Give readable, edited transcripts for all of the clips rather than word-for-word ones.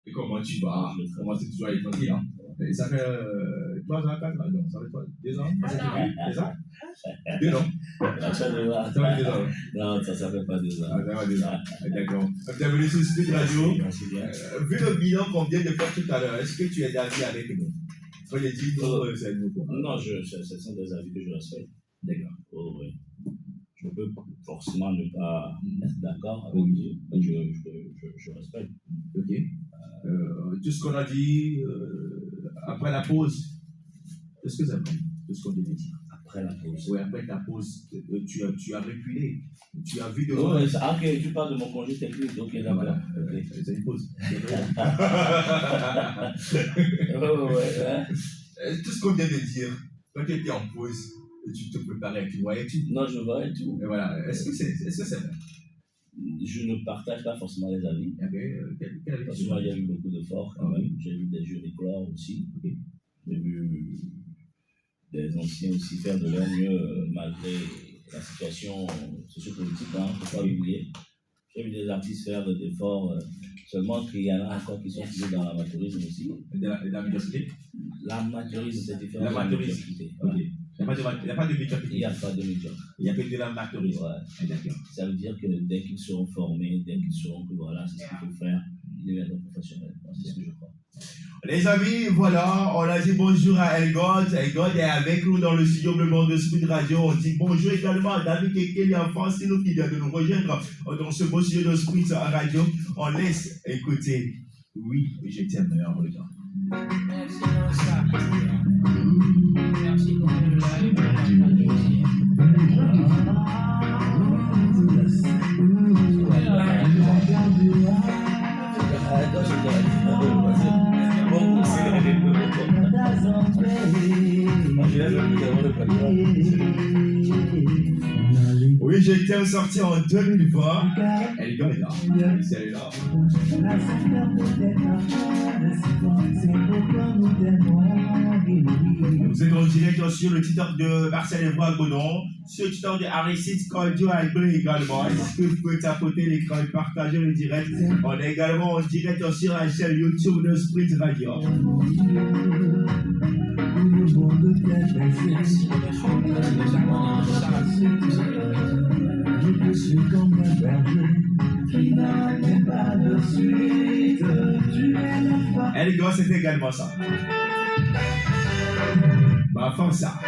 Et comment tu vas? Comment c'est toujours aller tranquille, hein? Et ça fait 3 ans, 4 ans, non, ça fait 2 ans, c'est ça? 2 ans? Ça fait 2 ans. Ça fait 2 ans. Non, ça fait pas 2 ans. Ah, ça fait 2 ans. D'accord. Bienvenue sur Speed Radio. Merci bien. Vu le bilan qu'on vient de faire tout à l'heure, est-ce que tu es d'accord avec nous? Quand j'ai dit non, c'est nous quoi. Non, ce sont des avis que je respecte. D'accord. Oh, oui. Je peux forcément ne pas être d'accord avec lui, mais je respecte. Ok. Tout ce qu'on a dit après la pause, est-ce que c'est vrai? Tout ce qu'on vient de dire. Après la pause. Oui, après ta pause, tu as reculé. Tu as vu de loin. Ok, tu parles de mon congé technique, ok, d'accord. Voilà, c'est une pause. Tout ce qu'on vient de dire, quand tu étais en pause, tu te préparais, tu voyais tout. Non, je voyais tout. Et voilà. Est-ce que c'est vrai? Je ne partage pas forcément les avis. Parce que moi, il y a eu beaucoup d'efforts quand même. J'ai vu des jeunes éclore aussi. J'ai vu des anciens aussi faire de leur mieux malgré la situation sociopolitique, il ne faut pas oublier. J'ai vu des artistes faire des efforts, seulement qu'il y en a encore qui sont toujours dans l'amateurisme aussi. La médiocrité? L'amateurisme, c'est différent. L'amateurisme. Ok. Il n'y a pas de médiocrité. Il n'y a pas de médiocrité. Il n'y a que de l'amateurisme. Ouais. D'accord. Ça veut dire que dès qu'ils seront formés, dès qu'ils sauront que voilà, c'est ce qu'il faut faire, ils deviendront professionnels. C'est ce que je crois. Les amis, voilà, on a dit bonjour à Elgod. Elgod est avec nous dans le studio Bleu Blanc de Speed Radio. On dit bonjour également à David Kekeli en Francino qui vient de nous rejoindre dans ce beau studio de Speed Radio. On laisse écouter. Oui, je t'aime, meilleur le temps. Merci, merci pour le live. Oui, j'étais sorti en 2020. Elle est là. C'est là. Vous êtes en direct sur le titre de Marcel Evroy Godon, sur le titre de Aristide Cardio Albert également. Est-ce que vous pouvez tapoter l'écran et partager le direct? On est également en direct sur la chaîne YouTube de Sprint Radio. Je suis comme un berger qui n'a pas de suite. Elle gosse, c'est également ça. Ma femme, ça.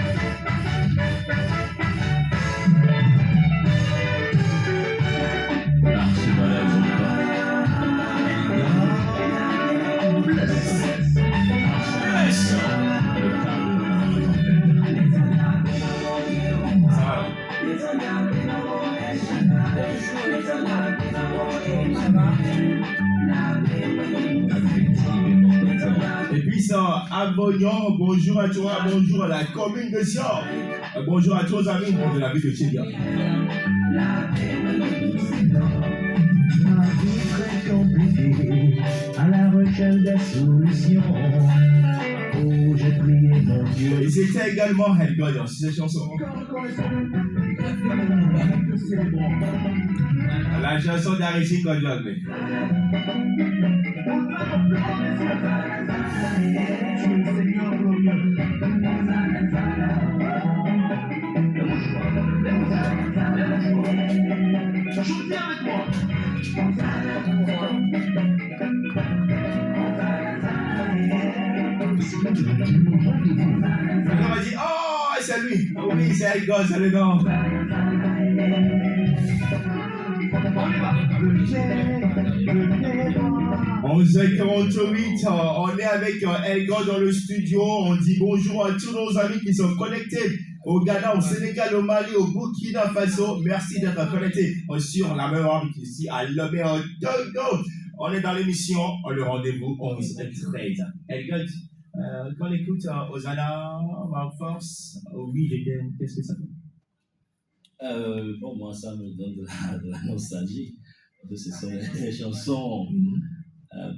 Et puis ça, Abognon, bonjour à toi, bonjour à la commune de Sion, bonjour à tous les amis de la ville de Tchédia. Ma vie très compliquée, à la recherche des solutions. Oh, j'ai prié mon Dieu. Et c'était également Helga dans cette chanson. La chanson d'Aristide Cardio. Chantez avec moi. On m'a dit, oh, c'est lui. Oui, c'est Helga, c'est le gars. On 11h48, on est avec Elga dans le studio. On dit bonjour à tous nos amis qui sont connectés au Ghana, au Sénégal, au Mali, au Burkina Faso. Merci d'être connectés sur la même heure ici à Lomé en Togo. On est dans l'émission, le rendez-vous 11h13. Elga, quand on écoute Osana, Force, oui, je t'aime, qu'est-ce que ça fait? Pour moi, ça me donne de la nostalgie. Ce sont des chansons,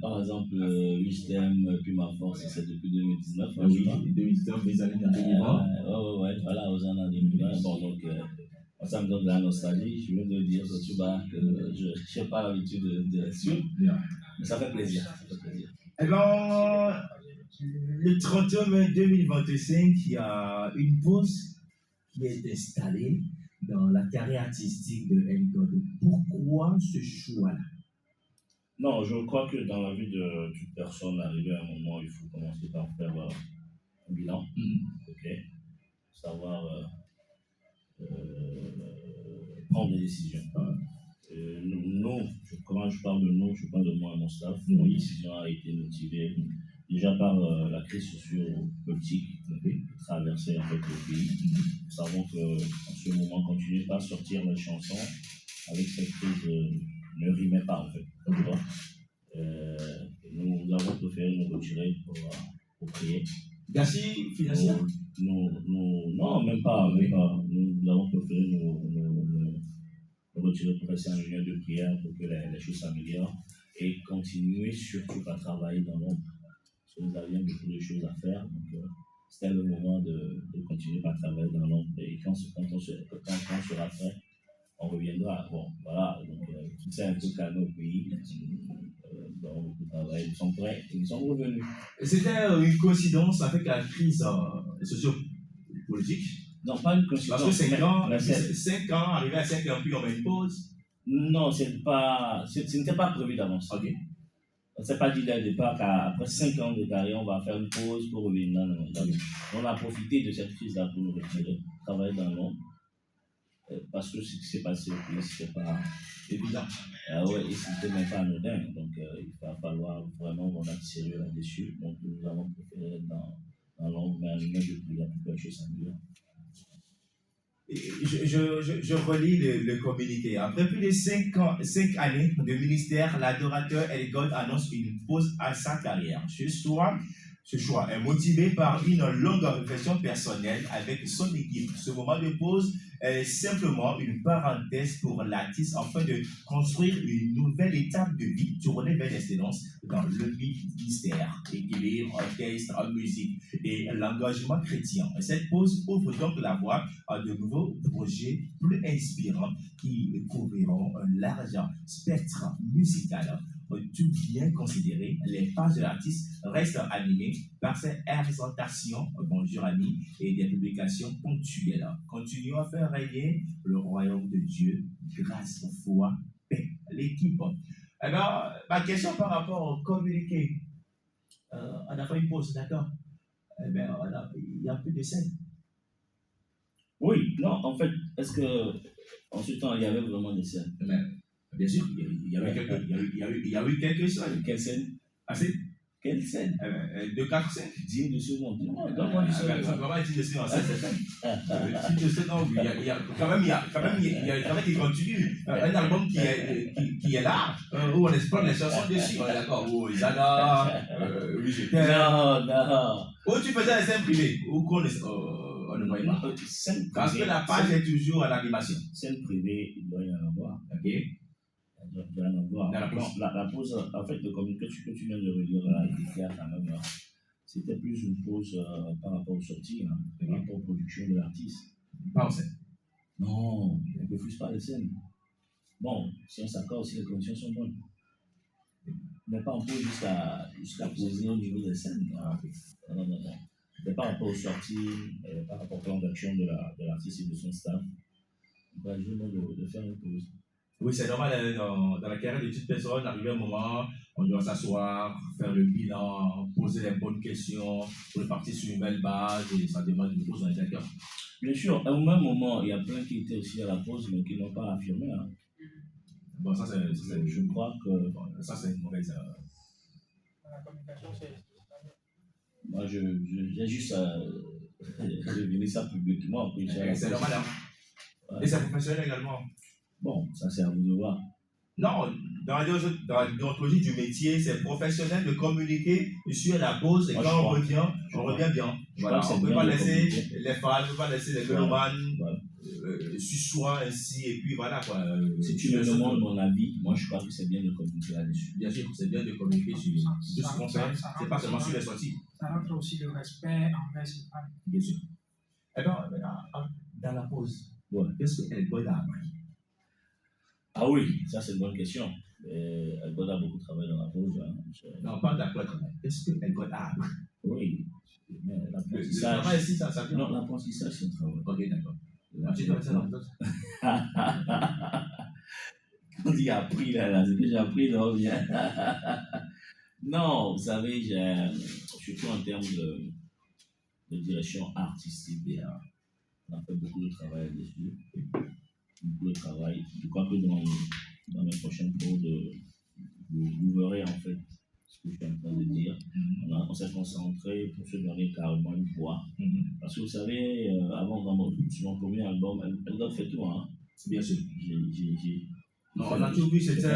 par exemple, Je t'aime, puis ma force, c'est depuis 2019. Oui, 2019, les années 2020. Voilà, aux années 2020. Bon, donc, ça me donne de la nostalgie. Je viens de dire que je n'ai pas l'habitude de suivre, mais ça fait plaisir. Eh bien, le 31 mai 2025, il y a une pause qui est installée dans la carrière artistique de Elgod. Pourquoi ce choix-là? Non, je crois que dans la vie de toute personne, arrivé à un moment, il faut commencer par faire un bilan, ok, savoir prendre des décisions. Quand je parle de nous, je parle de moi et mon staff. Nos décisions a été motivée déjà par la crise socio-politique qui traversait en fait le pays. Nous savons qu'en ce moment, continuer pas à sortir les chansons avec cette crise ne rimait pas en fait. Nous avons préféré nous retirer pour prier. Merci, financière? Non, même pas. Nous avons préféré nous retirer pour rester en union de prière pour que les choses s'améliorent et continuer surtout à travailler dans l'ombre. Parce que nous avions beaucoup de choses à faire. Donc, c'était le moment de continuer à travailler dans l'ombre. Et quand on sera prêt, on reviendra. Bon, voilà. Donc, tout ça est un peu calme au pays. Donc, le travail, ils sont prêts et ils sont revenus. C'était une coïncidence avec la crise socio-politique? Non, pas une coïncidence. Parce que 5 ans, arrivé à 5 ans, puis on met une pause. Non, ce n'était pas prévu d'avance. Ok. On ne s'est pas dit dès le départ qu'après 5 ans de carrière, on va faire une pause pour revenir dans le monde. On a profité de cette crise-là pour nous retirer, travailler dans l'ombre. Parce que ce qui s'est passé au pays, ce n'était pas évident. Ouais, et ce n'était même pas anodin. Donc, il va falloir vraiment qu'on être sérieux là-dessus. Donc, nous avons préféré être dans l'ombre, mais en lumière de prière pour que les choses s'améliorent. Je relis le communiqué. Après plus de 5 années de ministère, l'adorateur Elgod annonce une pause à sa carrière. Ce choix est motivé par une longue réflexion personnelle avec son équipe. Ce moment de pause est simplement une parenthèse pour l'artiste afin de construire une nouvelle étape de vie tournée vers l'excellence dans le ministère, équilibre, orchestre, musique et l'engagement chrétien. Cette pause ouvre donc la voie à de nouveaux projets plus inspirants qui couvriront un large spectre musical. Tout bien considéré, les pages de l'artiste restent animées par ses exhortations, bonjour amis, et des publications ponctuelles. Continuons à faire régner le royaume de Dieu, grâce, foi, paix. L'équipe. Alors, ma question par rapport au communiqué, on a fait une pause, d'accord? Eh bien, il n'y a plus de scène. Oui, non, en fait, est-ce que en ce temps, il y avait vraiment des scènes? Bien sûr, il y a eu quelques scènes. Quelle scène? Assez? Quelle scène? De 4 scènes. Digne de ce monde. Non, donne-moi du seul. Ça va pas être digne de ce monde. Digne de ce monde, il y a quand même qui continue. Un album qui est là, où on explore les chansons dessus. D'accord, où Isana, oui, j'étais. Non. Où tu faisais les scènes privées, où on ne voyait pas. Parce que la page est toujours à l'animation. Scène privée, il doit y en avoir. Ok. Il doit y en avoir. La pause, en fait, le communiqué que tu viens de relire là, il était quand même. C'était plus une pause par rapport aux sorties, par rapport aux productions de l'artiste. Pas en scène. Non, on ne refuse pas les scènes. Bon, si on s'accorde, si les conditions sont bonnes. Mais pas en pause jusqu'à poser au niveau des scènes. Non. Mais par rapport aux sorties, par rapport au plan d'action de l'artiste et de son staff, on va juste de faire une pause. Oui, c'est normal dans la carrière de toute personne, arriver un moment, on doit s'asseoir, faire le bilan, poser les bonnes questions, repartir sur une belle base et ça demande une pause, on est d'accord. Bien sûr, à un même moment, il y a plein qui étaient aussi à la pause mais qui n'ont pas affirmé. Hein. Bon, ça c'est. Je crois que. Bon, ça c'est une mauvaise. La communication, c'est. Moi, j'ai juste révélé ça publiquement. C'est normal, hein. Ouais. Et c'est professionnel également. Bon, ça c'est à vous de voir. Non, dans la déontologie du métier, c'est professionnel de communiquer sur la pause et quand on revient bien. Voilà, on ne peut pas laisser les fans, on ne peut pas laisser les mélomanes sur soi ainsi et puis voilà quoi. Si tu me demandes mon avis, moi je crois que c'est bien de communiquer là-dessus. Bien sûr, c'est bien de communiquer sur tout ce qu'on fait, c'est pas seulement sur les sorties. Ça rentre aussi le respect envers ses fans. Bien sûr. Et donc, dans la pause, qu'est-ce qu'elle doit appris? Ah oui, ça c'est une bonne question. Elle doit beaucoup travailler dans la pause. Hein. Non, pas d'accord. l'apprentissage. travail ici, ça vient. Non, l'apprentissage, c'est un travail. Ok, d'accord. Tu connais ça dans les autres? Quand il a appris là, ce que j'ai appris, non, bien. Non, vous savez, surtout en termes de direction artistique, on a fait beaucoup de travail dessus. Beaucoup de travail. Je crois que dans mes prochaines cours, vous verrez en fait ce que je suis en train de dire. On s'est concentré pour se donner carrément une voix. Parce que vous savez, avant, sur mon premier album, elle fait tout, hein. Bien sûr. Non, on a tout vu, c'était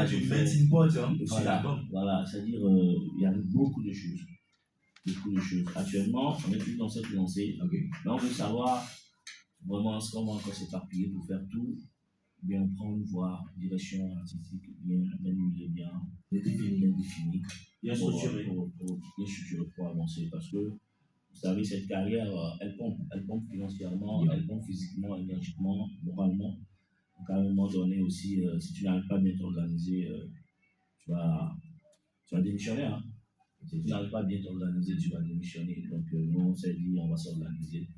du melting pot, hein, aussi l'album. Voilà, c'est-à-dire, il y a beaucoup de choses. Beaucoup de choses. Actuellement, on est plus dans cette lancée. Mais on veut savoir vraiment comment encore s'éparpiller pour faire tout. Bien prendre une voie, une direction artistique bien définie, bien structurée pour avancer. Parce que, vous savez, cette carrière, elle pompe financièrement, elle pompe physiquement, énergiquement, moralement. Donc, à un moment donné aussi, si tu n'arrives pas à bien t'organiser, tu vas démissionner. Hein. Si tu n'arrives pas à bien t'organiser, tu vas démissionner. Donc, nous, on s'est dit, on va s'organiser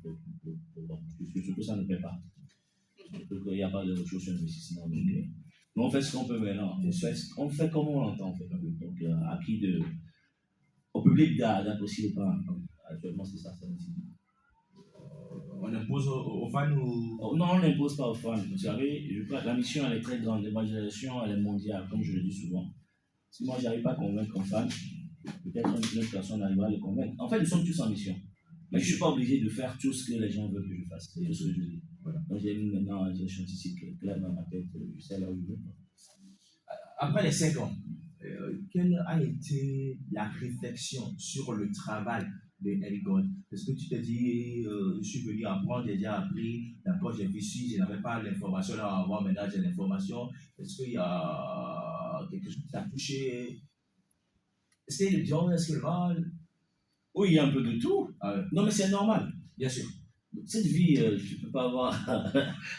surtout ça ne paie pas. Surtout qu'il n'y a pas de ressources sur l'investissement. Donc, nous, on fait ce qu'on peut maintenant. On fait comme on l'entend, en fait. Donc, au public d'apprécier ou pas. Actuellement, c'est ça décide. On impose aux fans ou... Non, on n'impose pas aux fans. Vous savez, je crois que la mission, elle est très grande. L'évangélisation, elle est mondiale, comme je le dis souvent. Si moi, je n'arrive pas à convaincre un fan, peut-être une autre personne arrivera à le convaincre. En fait, nous sommes tous en mission. Mais je ne suis pas obligé de faire tout ce que les gens veulent que je fasse. C'est tout ce que je dis. Voilà. Donc, j'ai mis maintenant un scientifique clair dans ma tête. Je sais là où je veux. Après les 5 ans, quelle a été la réflexion sur le travail de Elgod? Est-ce que tu te dis, je suis venu apprendre, j'ai déjà appris, d'accord, j'ai vu si je n'avais pas l'information là avant, maintenant j'ai l'information. Est-ce qu'il y a quelque chose qui t'a touché? Est-ce qu'il y a le bien, est-ce que le mal? Oui, il y a un peu de tout. Non, mais c'est normal. Bien sûr. Cette vie, tu ne peux pas avoir.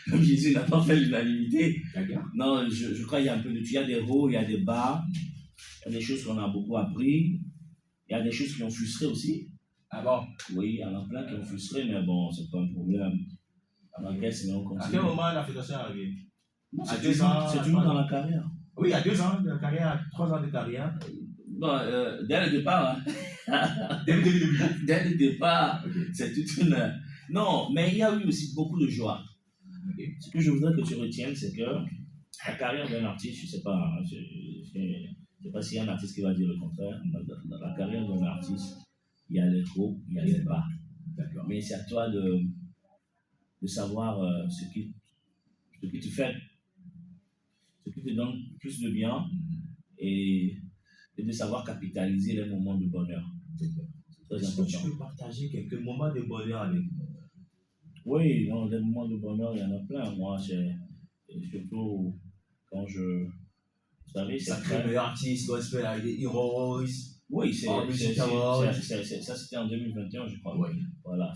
Comme Jésus n'a pas fait l'unanimité. D'accord. Non, je crois qu'il y a un peu de tout. Il y a des hauts, il y a des bas. Il y a des choses qu'on a beaucoup appris. Il y a des choses qui ont frustré aussi. Ah bon? Oui, il y en a plein qui ont frustré, mais bon, c'est pas un problème. On encaisse, mais on continue. À quel moment la frustration est arrivée? C'est toujours dans la carrière. Oui, il y a 2 ans de carrière, 3 ans de carrière. Bon, dès le départ, hein. Dès le départ, c'est toute une. Non, mais il y a eu aussi beaucoup de joie. Ce que je voudrais que tu retiennes, c'est que la carrière d'un artiste, je ne sais pas, hein, je ne sais pas s'il y a un artiste qui va dire le contraire. Dans la carrière d'un artiste, il y a les hauts, il y a les bas. Mais c'est à toi de savoir ce qui te fait, ce qui te donne plus de bien et de savoir capitaliser les moments de bonheur. C'est très important. Est-ce que tu peux partager quelques moments de bonheur avec nous? Oui, non, les moments de bonheur, il y en a plein. Moi, surtout quand je. Vous savez, c'est. Sacré meilleur artiste, gospel, avec des Heroes. Oui, ça c'était en 2021, je crois. Oui. Voilà,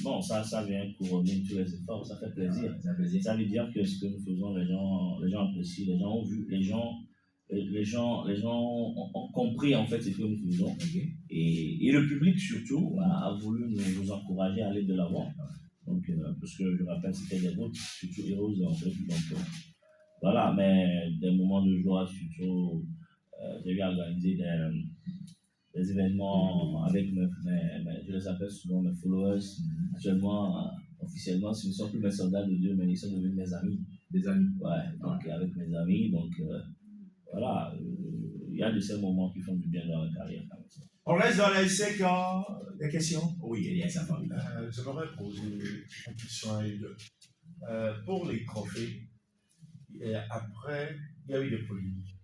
bon, ça vient couronner tous les efforts, ça fait plaisir. Ça veut dire que ce que nous faisons, les gens apprécient, les gens ont vu, les gens ont compris en fait ce que nous faisons. Et le public surtout a voulu nous encourager à aller de l'avant. Donc, parce que je rappelle, c'était des routes, surtout Heroes en fait. Donc, voilà, mais des moments de joie, surtout, j'ai eu à organiser des événements avec je les appelle souvent mes followers. Actuellement, officiellement, ce ne sont plus mes soldats de Dieu, mais ils sont devenus mes amis. Des amis? Ouais, donc avec mes amis, donc voilà, il y a de ces moments qui font du bien dans la carrière. On reste dans les 5 ans. Des questions? Oui, il y a sa famille. J'aimerais poser une question à Elgod. Pour les trophées, après, il y a eu des polémiques.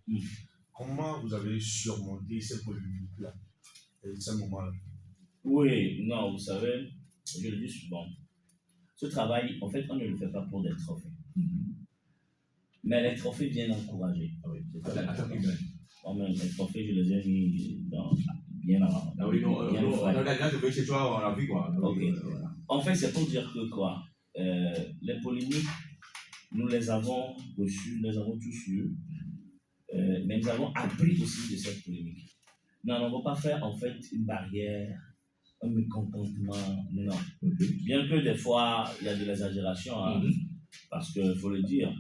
Comment vous avez surmonté ces polémiques-là, ces moments-là? Oui, non, vous savez, je le dis souvent, ce travail, en fait, on ne le fait pas pour des trophées. Mais les trophées viennent encourager. Les trophées, je les ai mis bien avant. Ah oui, non, on a la grâce de chez toi, on l'a vu quoi. Okay. En fait, c'est pour dire que quoi, les polémiques, nous les avons reçues, nous les avons tous eues, mais nous avons appris aussi de cette polémique. Nous n'en avons pas fait en fait une barrière un mécontentement, non. Bien que des fois, il y a de l'exagération, hein, parce qu'il faut le dire,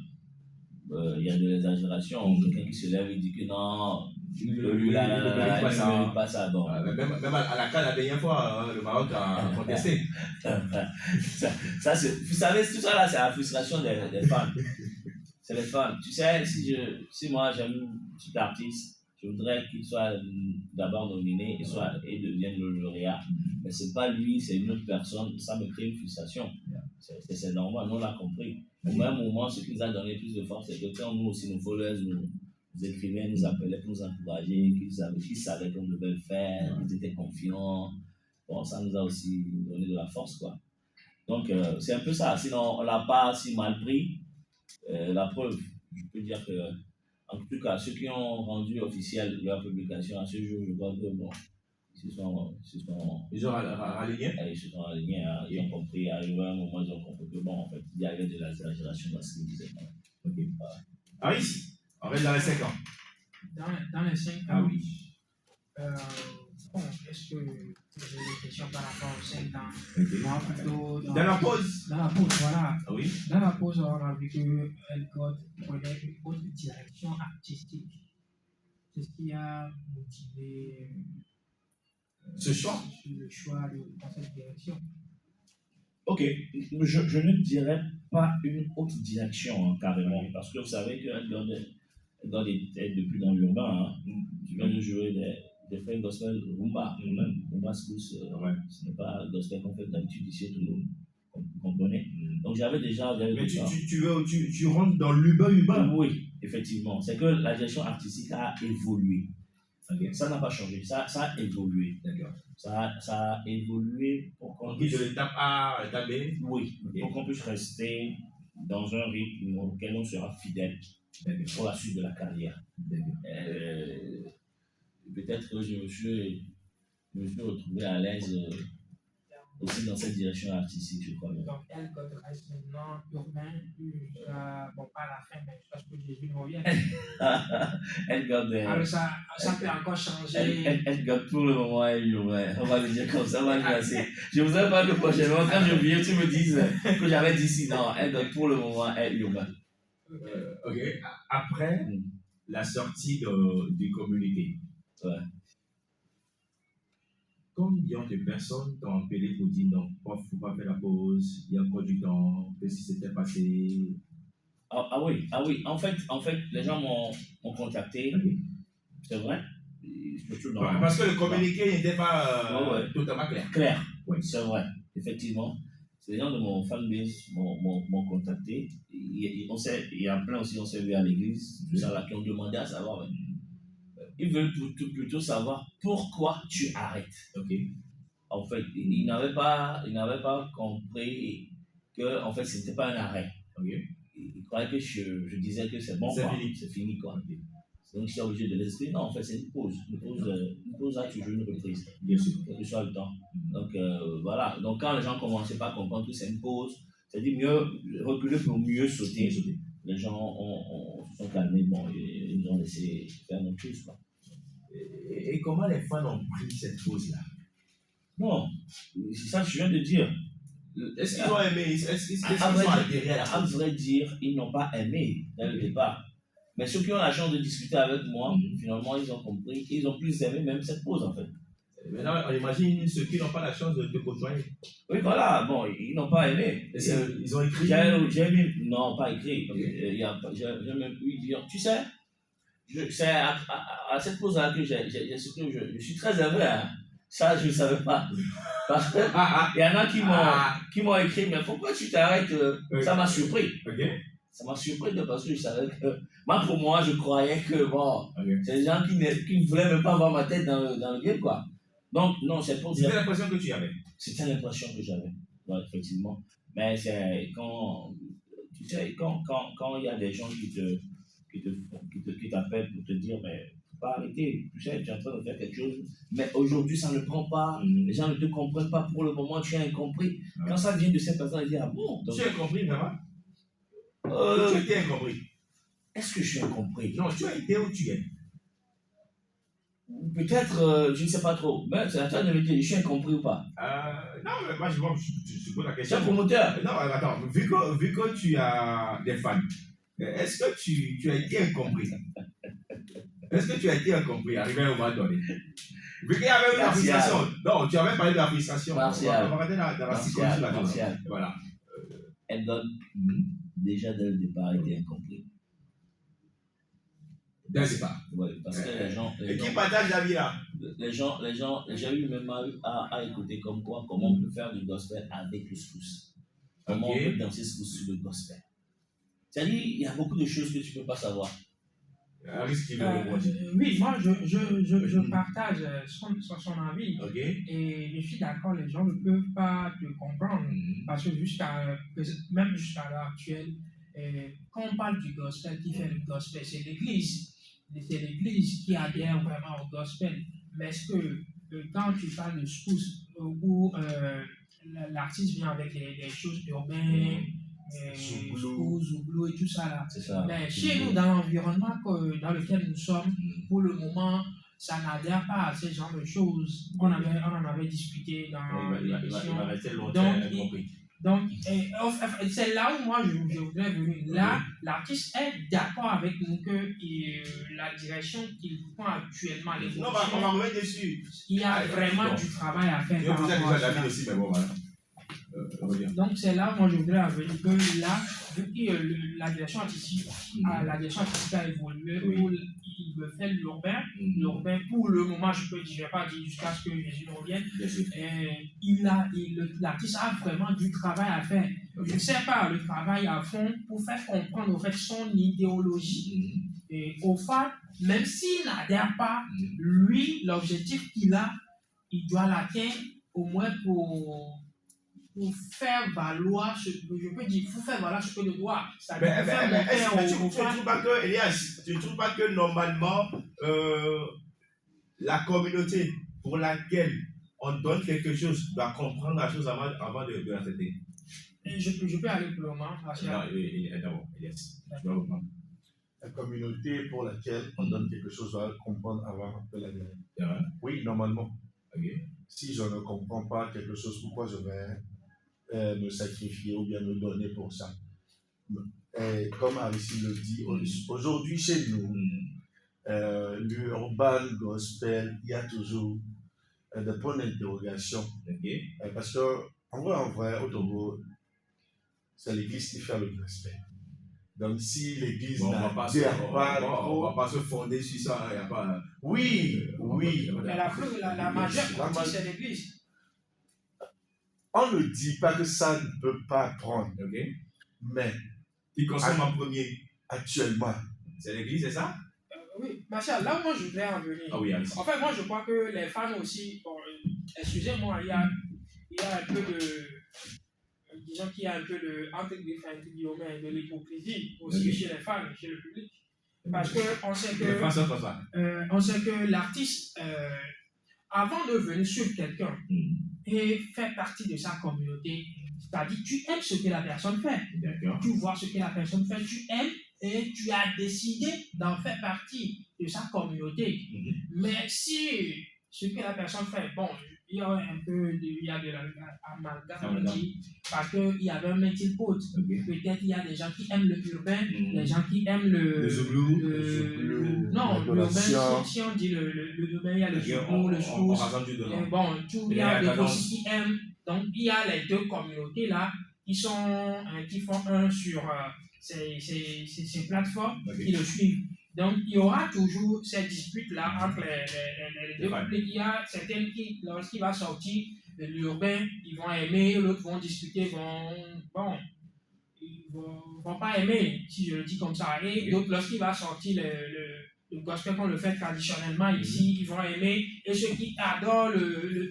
il y a de l'exagération. Quelqu'un qui se lève et dit que non, lui, il ne mérite pas ça. Donc. Même à la CAN, la dernière fois, le Maroc a contesté. Ça, vous savez, tout ça là, c'est la frustration des fans. C'est les fans. Tu sais, si moi j'aime un petit artiste, je voudrais qu'il soit d'abord nominé et devienne le lauréat. Mais ce n'est pas lui, c'est une autre personne. Ça me crée une frustration. C'est normal, nous on l'a compris. Au même moment, ce qui nous a donné plus de force, c'est que quand nous aussi, nos followers, nos écrivains nous appelaient pour nous encourager, qu'ils savaient qu'on devait le faire, qu'ils étaient confiants. Bon, ça nous a aussi donné de la force, quoi. Donc, c'est un peu ça. Sinon, on ne l'a pas si mal pris. La preuve, je peux dire que, en tout cas, ceux qui ont rendu officiel leur publication à ce jour, je crois que, bon, ils ont rallié. Ils se sont alignés, hein, ils ont compris, arrivé à un moment, ils ont compris que, bon, en fait, il y avait de l'exagération dans ce qu'ils disaient. Ok. Ah, ici, on reste dans les 5 ans. Dans les 5 ans, oui. Bon, est-ce que vous avez des questions par rapport aux 5 ans? Moi, plutôt dans la pause. Dans la pause, voilà. Ah oui. Dans la pause, on a vu que Elgod prenait une autre direction artistique. C'est ce qui a motivé ce choix. Le choix dans cette direction. Ok, je ne dirais pas une autre direction, hein, carrément, parce que vous savez que Elgod est depuis dans l'urbain. Hein. Je viens de jouer des faits gospel rumba, même rumba school, ce n'est pas gospel qu'on fait d'habitude ici, tout le monde comprenait. Donc j'avais déjà. Mais tu rentres dans l'urbain. Oui, effectivement. C'est que la direction artistique a évolué. Okay. Ça n'a pas changé, ça a évolué. D'accord. Ça a évolué pour qu'on puisse. De l'étape A à l'étape B. Oui, okay. Pour qu'on puisse rester dans un rythme auquel on sera fidèle pour la suite de la carrière. Peut-être que je me suis retrouvé à l'aise aussi dans cette direction artistique, je crois. Donc, Elgod reste maintenant urbain jusqu'à, bon, pas à la fin, mais jusqu'à ce que Jésus revienne. Elgod. Alors, ça peut encore changer. Elgod, pour le moment, est urbain. On va le dire comme ça, on va le passer. Je ne voudrais pas que prochainement, quand je viens, tu me dises que j'avais dit si. Non, Elgod, pour le moment, est urbain. Ok. Après la sortie du communiqué. Ouais. Combien de personnes t'ont appelé pour dire non, il ne faut pas faire la pause, il y a encore du temps, qu'est-ce qui s'était passé? Ah oui. En fait, les gens m'ont contacté. Okay. C'est vrai. Parce que le communiqué n'était pas totalement clair. Oui, c'est vrai. Effectivement. Les gens de mon fanbase m'ont contacté. Il y a plein aussi, on s'est vu à l'église, tout ça là, qui ont demandé à savoir. Ils veulent plutôt savoir pourquoi tu arrêtes. Okay. En fait, ils n'avaient pas compris que en fait, ce n'était pas un arrêt. Okay. Ils croyaient que je disais que c'est bon, c'est fini quoi. Okay. Donc, je suis obligé de les expliquer. Non, en fait, c'est une pause. Une pause a toujours une reprise. Bien sûr. Quel que soit le temps. Donc, voilà. Donc, quand les gens ne commençaient pas à comprendre que c'est une pause, c'est-à-dire mieux reculer pour mieux sauter. Les gens se sont calmés, bon, ils nous ont laissé faire notre chose, quoi. Et comment les fans ont pris cette pause-là? Non, c'est ça que je viens de dire. Est-ce qu'ils ont aimé? Est-ce qu'ils sont adhérés à la pause? À vrai dire, ils n'ont pas aimé dès le départ. Mais ceux qui ont la chance de discuter avec moi, finalement, ils ont compris. Ils ont plus aimé même cette pause, en fait. Maintenant, on imagine ceux qui n'ont pas la chance de te côtoyer. Oui, voilà. Bon, ils n'ont pas aimé. Ils ont écrit? J'ai aimé. Non, pas écrit. Okay. J'ai même pu dire, tu sais, c'est à cette pause-là que je suis très heureux. Hein. Ça, je ne savais pas. Parce qu'il y en a qui m'ont écrit, mais pourquoi tu t'arrêtes? Ça m'a surpris. Okay. Ça m'a surpris parce que je savais que. Moi, pour moi, je croyais que, bon, c'est des gens qui ne voulaient même pas voir ma tête dans le game, quoi. Donc, non, c'est pour dire. C'était l'impression que tu avais? C'était l'impression que j'avais, ouais, effectivement. Mais c'est quand. Tu sais, quand il y a des gens qui t'appellent pour te dire, mais faut pas arrêter, tu sais, tu es en train de faire quelque chose, mais aujourd'hui ça ne prend pas, les gens ne te comprennent pas pour le moment, tu es incompris. Quand ça vient de cette personne, elle dit, ah bon, donc, tu es incompris vraiment? Tu étais incompris? Est-ce que je suis incompris? Non, tu as été où tu es? Peut-être, je ne sais pas trop. Mais c'est à toi de me dire, je suis incompris ou pas. Non, mais moi, je pose la Tu es question. promoteur. Non, attends, vu que tu as des fans, est-ce que tu as été incompris? Est-ce que tu as été incompris, arrivé au moment donné? Vu qu'il y avait une frustration. Non, tu avais parlé de la frustration. On va rentrer dans la psychologie là-dedans. Voilà. Elgon, déjà dès le départ, était incompris. Dès le départ. Oui, parce que les gens. Et qui partage la vie là? Les gens, j'ai eu même à écouter comme quoi, comment on peut faire du gospel avec le scouts. Comment on peut danser scouts sur le gospel. C'est-à-dire, il y a beaucoup de choses que tu ne peux pas savoir. Oui, moi je partage son avis. Et je suis d'accord, les gens ne peuvent pas te comprendre. Parce que même jusqu'à l'heure actuelle, quand on parle du gospel, qui fait le gospel, c'est l'Église. C'est l'Église qui adhère vraiment au gospel. Mais est-ce que quand tu parles de schools où l'artiste vient avec des choses urbaines, Zouglou et tout ça là. Ça. Mais chez nous, dans l'environnement dans lequel nous sommes, pour le moment, ça n'adhère pas à ce genre de choses. On en avait discuté dans l'émission. Donc, c'est là où moi je voudrais venir. Là, l'artiste est d'accord avec nous que la direction qu'il prend actuellement, les non, on va revenir dessus. Il y a vraiment du travail à faire. Donc c'est là où moi je voudrais venir que là, vu que la direction artistique a évolué, où il veut faire l'urbain pour le moment, je ne vais pas dire jusqu'à ce que Jésus nous revienne, l'artiste a vraiment du travail à faire. Je ne sais pas, le travail à fond pour faire comprendre en fait son idéologie. Et au fait, même s'il n'adhère pas, lui, l'objectif qu'il a, il doit l'atteindre au moins pour faire valoir ce que le droit. Tu ne trouves pas que normalement la communauté pour laquelle on donne quelque chose doit comprendre la chose avant de l'accepter? Je peux aller plus loin. La communauté pour laquelle on donne quelque chose doit comprendre avant de la donner. Oui, normalement. Si je ne comprends pas quelque chose, pourquoi je vais me sacrifier ou bien me donner pour ça? Et comme Aristide le dit, aujourd'hui chez nous, l'urban gospel, il y a toujours des points d'interrogation. Parce que, en vrai, au Togo, c'est l'église qui fait le gospel. Donc, si l'église n'adhère pas, on ne va pas se fonder sur ça. Y a pas, oui. Mais la majeure partie, c'est l'église. On ne dit pas que ça ne peut pas prendre. Mais qui consomme en premier actuellement, c'est l'église, c'est ça? Oui, Martial, là où moi je voudrais en venir. En fait, moi je crois que les fans aussi, excusez-moi, il y a un peu de, disons qu'il y a un peu de, entre guillemets, de l'hypocrisie aussi chez les fans, chez le public. Parce qu'on sait que l'artiste, avant de venir sur quelqu'un et faire partie de sa communauté, c'est-à-dire tu aimes ce que la personne fait. Tu vois ce que la personne fait, tu aimes et tu as décidé d'en faire partie de sa communauté. Mais si ce que la personne fait, bon, il y a de l'amalgame parce qu'il y avait un melting pot. Peut-être il y a des gens qui aiment le urbain, des gens qui aiment le non, l'urbain, si on dit le urbain, il y a le zouglou, le schools, bon, il y a des aussi qui aiment. Donc il y a les deux communautés là qui font un sur ces plateformes qui le suivent. Donc, il y aura toujours cette dispute-là entre les deux publics. Il y a certaines qui, lorsqu'il va sortir l'urbain, ils vont aimer, l'autre vont discuter, ils vont pas aimer, si je le dis comme ça. Et d'autres, lorsqu'il va sortir le gospel qu'on le fait traditionnellement ici, ils vont aimer. Et ceux qui adorent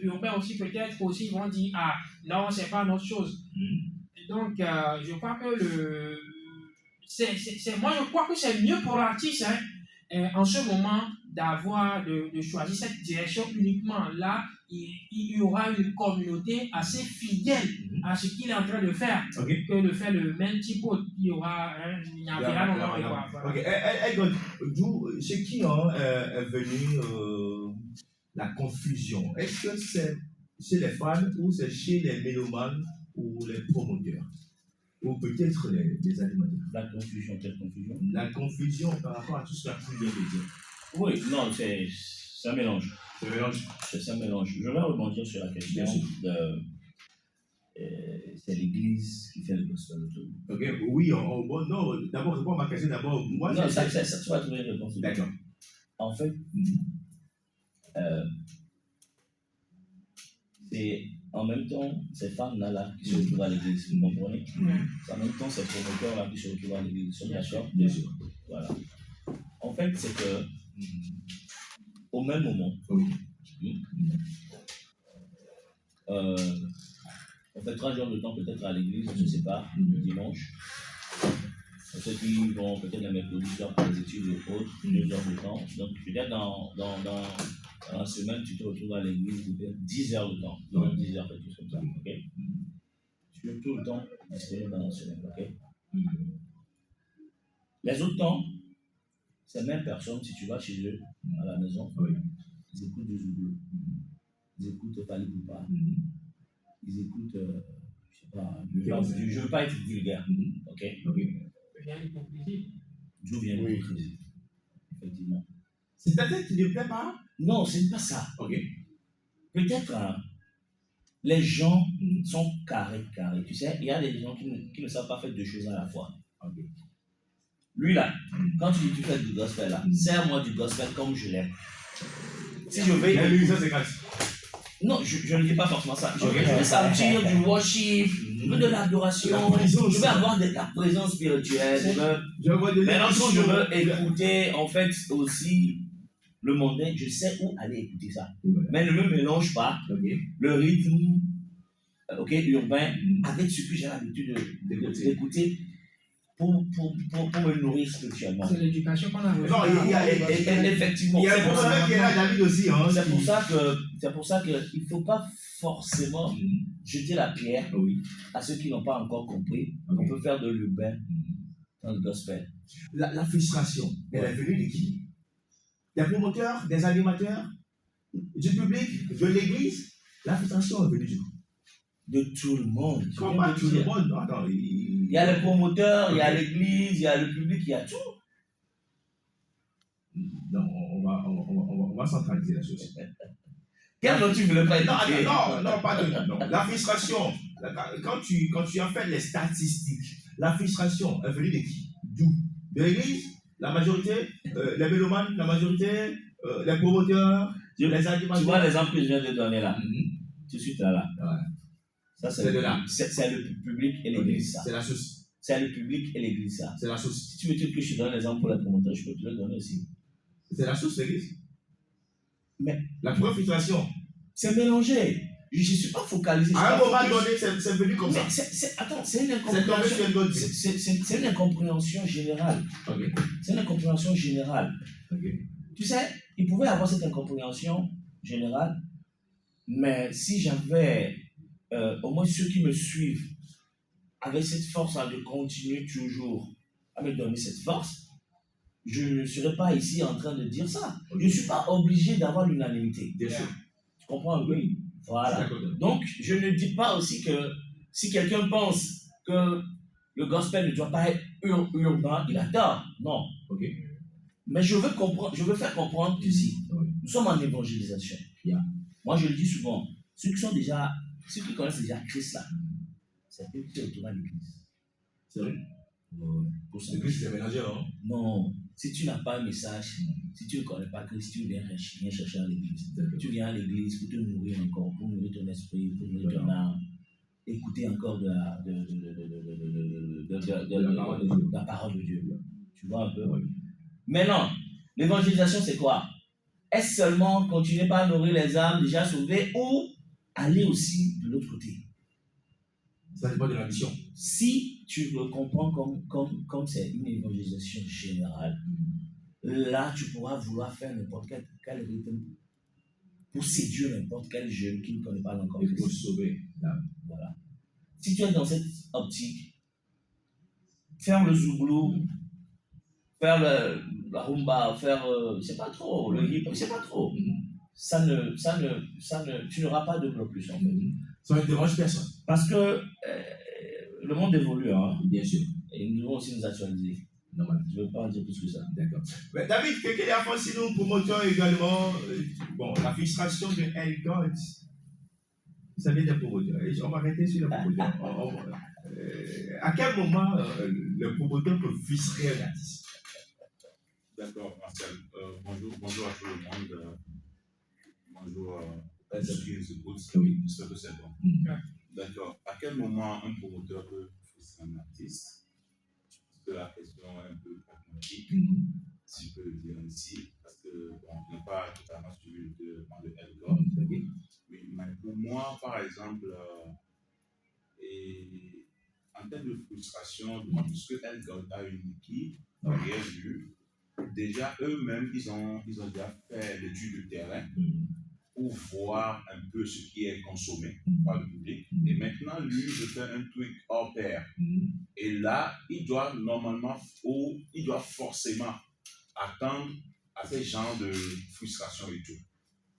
l'urbain aussi, peut-être aussi, ils vont dire, ah, non, c'est pas notre chose. Donc, je crois que moi, je crois que c'est mieux pour l'artiste en ce moment de choisir cette direction uniquement. Là, il y aura une communauté assez fidèle à ce qu'il est en train de faire que de faire le même type. Il y aura d'où ceux qui est venu la confusion, est-ce que c'est chez les fans ou c'est chez les mélomanes ou les promoteurs? Ou peut-être les animateurs? La confusion, quelle confusion? La confusion par rapport à tout ce qu'a pu bien dire. Oui, non, c'est un mélange. C'est un mélange. C'est un mélange. Je vais rebondir sur la question de. C'est l'Église qui fait le gospel autour. Ok, oui, bon, non, d'abord, réponds à ma question d'abord. Moi, non, ça, tu vas trouver une réponse. D'accord. En fait, c'est en même temps ces femmes-là qui se retrouvent à l'église, vous comprenez? C'est en même temps ces promoteurs-là qui se retrouvent à l'église. Ils sont d'accord? Bien sûr. Voilà. En fait, c'est que au même moment, on fait 3 jours de temps peut-être à l'église, je ne sais pas, le dimanche. Ceux qui vont peut-être le mercredi soir pour les études ou autres, 2 heures de temps. Donc peut-être dans la semaine, tu te retrouves à l'église peut-être 10 heures de temps. 10 heures, quelque chose comme ça. Okay? Tu es tout le temps disponible dans la semaine. Okay? Les autres temps, ces mêmes personnes, si tu vas chez eux, à la maison, ils écoutent du Zouglou. Ils écoutent Fali Poupa. Ils écoutent, je sais pas, je ne veux pas être vulgaire. Ok? D'où vient l'hypocrisie? Effectivement. C'est-à-dire qu'il ne plaît pas? Non, ce n'est pas ça. Ok. Peut-être les gens sont carrés. Tu sais, il y a des gens qui ne savent pas faire 2 choses à la fois. Okay. Lui là, quand tu dis tu fais du gospel là, sers-moi du gospel comme je l'aime. Si je vais. Ça c'est gratuit. Non, je ne dis pas forcément ça. Je vais sentir du worship, de l'adoration, je vais avoir de la présence spirituelle. Mais lorsque je veux écouter, en fait, aussi le mondain, je sais où aller écouter ça. Mais ne me mélange pas le rythme urbain avec ce que j'ai l'habitude d'écouter pour me nourrir spirituellement. C'est l'éducation qu'on a reçue. Non, effectivement. Il y a un problème qui est là, David aussi. Hein, c'est pour ça qu'il ne faut pas forcément jeter la pierre à ceux qui n'ont pas encore compris qu'on peut faire de l'urbain dans le gospel. La frustration, elle est venue de qui? Des promoteurs, des animateurs, du public, de l'église. La frustration est venue de tout le monde. Comment tout le monde? Attends, il y a les promoteurs, il y a l'église, il y a le public, il y a tout. Non, on va centraliser la chose. Quel nom tu veux pas écouter? Non, pas de non. La frustration, quand tu as fait les statistiques, la frustration est venue de qui? D'où? De l'église? La majorité? Les mélomanes? La majorité? Les promoteurs? Les animateurs? Tu vois l'exemple que je viens de donner là? Tout de suite là. Ouais. Ça, c'est le public et l'église, ça. C'est la sauce. C'est le public et l'église, ça. C'est la sauce. Si tu veux que je te donne l'exemple pour les promoteurs, je peux te le donner aussi. C'est la sauce, l'église. Mais la première filtration. C'est mélangé. Je ne suis pas focalisé. À un moment donné, c'est venu comme ça. Attends, c'est une incompréhension. C'est une incompréhension générale. Okay. C'est une incompréhension générale. Okay. Tu sais, il pouvait y avoir cette incompréhension générale, mais si j'avais au moins ceux qui me suivent avaient cette force de continuer toujours à me donner cette force, je ne serais pas ici en train de dire ça. Je ne suis pas obligé d'avoir l'unanimité. Bien sûr. Tu comprends? Oui. Voilà. Donc, je ne dis pas aussi que si quelqu'un pense que le gospel ne doit pas être urbain, il a tort. Non. Okay. Mais je veux faire comprendre que si nous sommes en évangélisation, moi je le dis souvent, ceux qui connaissent déjà Christ là, c'est eux qui se retrouvent à l'église. C'est vrai? L'église c'est mélangé, hein? Non. Si tu n'as pas un message, si tu ne connais pas Christ, tu viens rien chercher à l'église. Tu viens à l'église pour te nourrir encore, pour nourrir ton esprit, pour nourrir ton âme, écouter encore de la parole de Dieu. Tu vois un peu? Mais non, l'évangélisation c'est quoi? Est-ce seulement continuer par nourrir les âmes déjà sauvées ou aller aussi de l'autre côté? Ça dépend de la mission. Si tu le comprends comme c'est une évangélisation générale, là tu pourras vouloir faire n'importe quel rythme pour séduire n'importe quel jeune qui ne connaît pas encore. Et pour sauver. Voilà. Si tu es dans cette optique, faire le zouglou, faire la rumba, faire, c'est pas trop, le hip, c'est pas trop. tu n'auras pas de blocus en fait. Ça ne dérange personne. Parce que le monde évolue, hein. Bien sûr. Et nous devons aussi nous actualiser. Normal. Je ne veux pas en dire plus que ça. D'accord. Mais David, quelqu'un a fait sinon promoteur également. Bon, la frustration de Elgod. Ça vient des promoteurs. On va arrêter sur le promoteur. À quel moment le promoteur peut frustrer un artiste? D'accord, Marcel. Bonjour à tout le monde. Bonjour à ceux qui nous écoutent. Oui. J'espère que c'est bon. D'accord. À quel moment un promoteur peut frustrer un artiste? Parce que la question est un peu pragmatique, si je peux le dire ainsi, parce que je n'ai pas totalement suivi le développement de Elgod. Mais pour moi, par exemple, en termes de frustration, puisque Elgod a une équipe, rien vu, déjà eux-mêmes, ils ont déjà fait l'étude de terrain pour voir un peu ce qui est consommé par le public. Et maintenant, lui, je fais un truc hors pair. Et là, il doit normalement, ou il doit forcément attendre à ce genre de frustration et tout.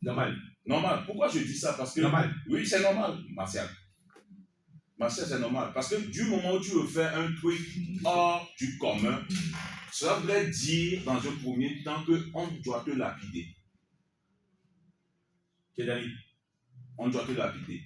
Normal. Normal. Pourquoi je dis ça? Parce que... Normal. Oui, c'est normal, Martial. Martial, c'est normal. Parce que du moment où tu veux faire un truc hors du commun, cela voudrait dire, dans un premier temps, qu'on doit te lapider. On doit te lapider.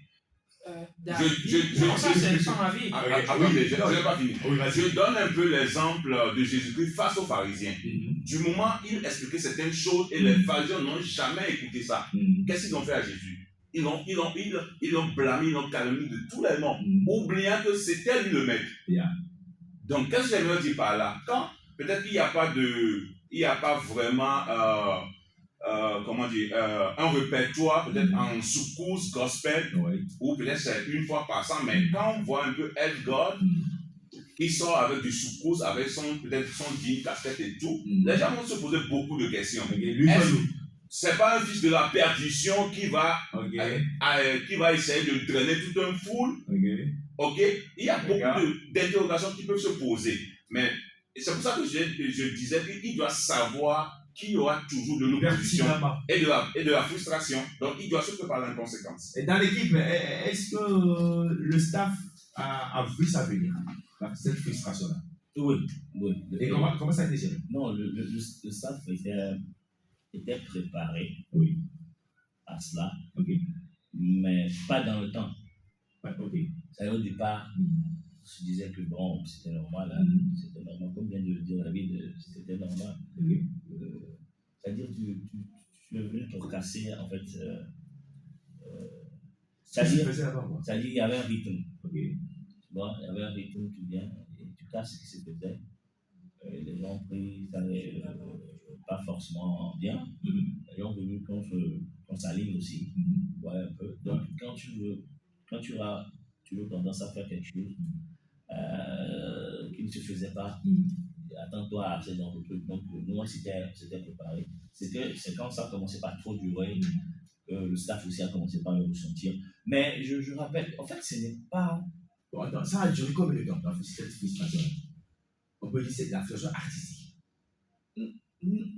C'est son avis. Attendez, je n'ai pas fini. Je donne un peu l'exemple de Jésus-Christ face aux pharisiens. Du moment où il expliquait certaines choses et les pharisiens n'ont jamais écouté ça, qu'est-ce qu'ils ont fait à Jésus? Ils l'ont blâmé, ils l'ont calomnié de tous les noms, oubliant que c'était lui le maître. Donc, qu'est-ce que j'aimerais dire par là? Quand peut-être qu'il n'y a pas vraiment comment dire, un répertoire, peut-être en soukous, gospel, ou peut-être c'est une fois par an, mais quand on voit un peu Elgod, il sort avec du soukous, avec peut-être son jean, casquette et tout, les gens vont se poser beaucoup de questions. C'est pas un fils de la perdition qui va essayer de drainer toute une foule. Il y a beaucoup d'interrogations qui peuvent se poser. Mais c'est pour ça que je disais qu'il doit savoir qu'il y aura toujours de l'opposition et de la frustration. Donc, il doit se préparer en conséquence. Et dans l'équipe, est-ce que le staff a vu ça venir, cette frustration-là? Oui. Et comment ça a été géré? Non, le staff était préparé à cela, mais pas dans le temps. C'est au départ, on se disait que bon, c'était normal, c'était normal, comme vient de le dire David, c'était normal. C'est-à-dire tu es venu te casser, en fait, c'est-à-dire il y avait un rythme. Bon, il y avait un rythme, tu viens et tu casses ce qui se faisait. Les gens ont pris ça pas forcément bien. Les gens ont voulu qu'on s'aligne aussi. Ouais, un peu. Donc, quand tu veux tendance à faire quelque chose qui ne se faisait pas, attends-toi à ce genre de truc. Donc, nous, c'était préparé. C'est quand ça commençait par trop durer, le staff aussi a commencé par le ressentir. Mais je rappelle, en fait, ce n'est pas. Bon, attends, ça a duré combien de temps, cette frustration? On peut dire que c'est de la frustration artistique.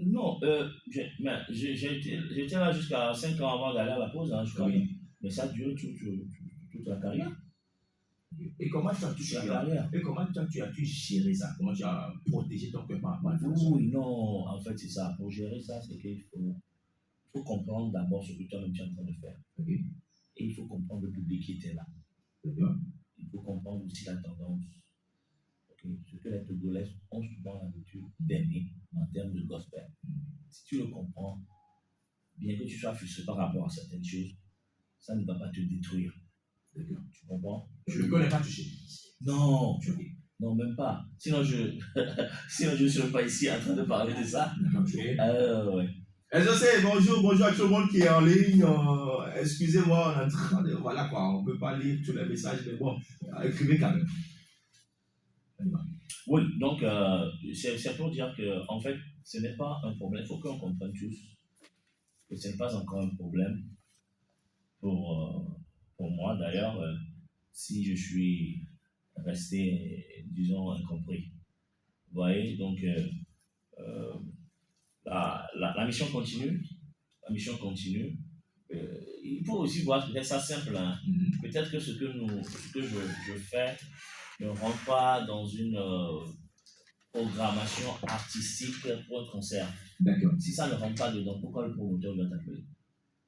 Non, j'étais là jusqu'à 5 ans avant d'aller à la pause, je crois. Mais ça a duré toute la carrière. Et comment tu as géré ça? Comment tu as protégé ton cœur par rapport à la frustration? Oui, non, en fait, c'est ça. Pour gérer ça, c'est qu'il faut comprendre d'abord ce que toi-même tu es en train de faire. Et il faut comprendre le public qui était là. Il faut comprendre aussi la tendance. Ce que les Togolais ont souvent l'habitude d'aimer en termes de gospel. Si tu le comprends, bien que tu sois frustré par rapport à certaines choses, ça ne va pas te détruire. Tu comprends? Je ne connais pas touché. Non, même pas. Sinon, je ne serais pas ici en train de parler de ça. Ouais. Je sais, bonjour à tout le monde qui est en ligne. Excusez-moi, on est en train de. Voilà quoi, on ne peut pas lire tous les messages, mais bon, écrivez quand même. Oui, donc c'est pour dire que en fait, ce n'est pas un problème. Il faut qu'on comprenne tous que ce n'est pas encore un problème pour moi d'ailleurs, si je suis resté, disons, incompris. Vous voyez, donc la mission continue. La mission continue. il faut aussi voir peut-être ça simple. Hein. Peut-être que ce que je fais ne rentre pas dans une programmation artistique pour un concert. D'accord. Si ça ne rentre pas dedans, pourquoi le promoteur doit t'appeler?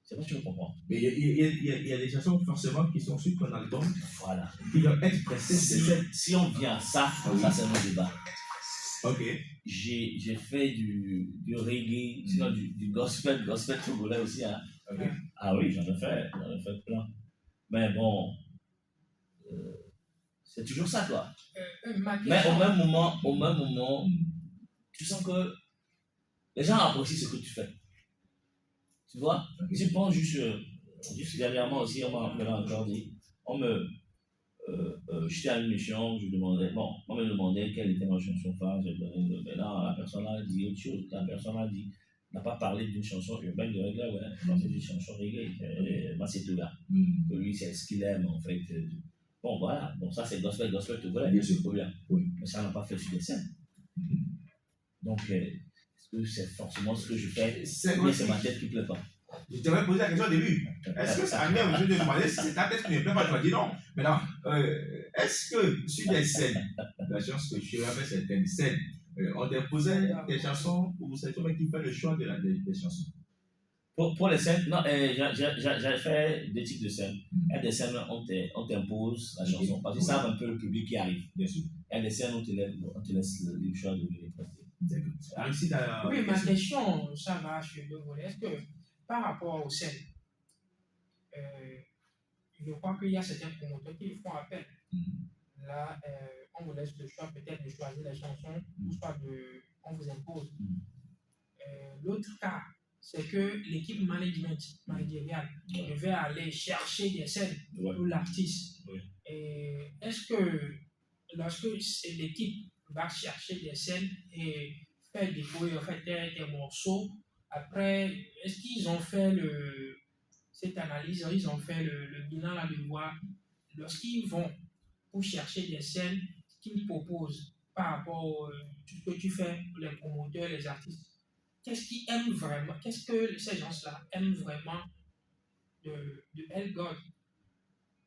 C'est pas que tu me comprends. Mais il y a des chansons forcément qui sont sur ton album. Voilà. Qui doivent être prestées. Si on vient à ça, ça c'est un débat. Ok. J'ai fait du reggae, sinon du gospel togolais aussi. Hein. Okay. Ah oui, j'en ai fait plein. Mais bon, c'est toujours ça, quoi. Mais au même moment, tu sens que les gens apprécient ce que tu fais. Tu vois, tu penses juste dernièrement aussi, on m'a encore dit, j'étais à une mission, on me demandait quelle était ma chanson phare, j'ai donné, mais là, la personne a dit autre chose, n'a pas parlé d'une chanson urbaine de reggae, ouais, c'est d'une chanson reggae, Macetuga, que lui, c'est ce qu'il aime, en fait. Bon, voilà, bon, ça c'est gospel, togolais, bien sûr, bien. Oui. Mais ça n'a pas fait sur les scènes. Donc, est-ce que c'est forcément ce que je fais, mais c'est ma tête qui ne plaît pas? Je t'avais posé la question au début. Est-ce que ça arrive à vous de demander si c'est ta tête qui ne plaît pas? Tu m'as dit non. Maintenant, est-ce que sur des scènes, la chance que je suis avec certaines scènes, on déposait des chansons où c'est toi qui fais le choix des chansons? Pour les scènes, non, j'ai fait deux types de scènes. Il y a des scènes où on t'impose la chanson, parce qu'ils savent un peu le public qui arrive. Bien sûr. Il y a des scènes où on te laisse le choix de les prêter. D'accord. Oui, ma question, ça va sur deux volets. Est-ce que par rapport aux scènes, je crois qu'il y a certains promoteurs qui font appel. Là, on vous laisse le choix peut-être de choisir les chansons, ou soit on vous impose. L'autre cas, c'est que l'équipe managériale devait aller chercher des scènes pour l'artiste. Est-ce que lorsque l'équipe va chercher des scènes et faire découvrir en fait, des morceaux, après, est-ce qu'ils ont fait cette analyse, ils ont fait le bilan là de voir, lorsqu'ils vont pour chercher des scènes qu'ils proposent par rapport à tout ce que tu fais, les promoteurs, les artistes, qu'est-ce qu'ils aiment vraiment, qu'est-ce que ces gens-là aiment vraiment de Elgod,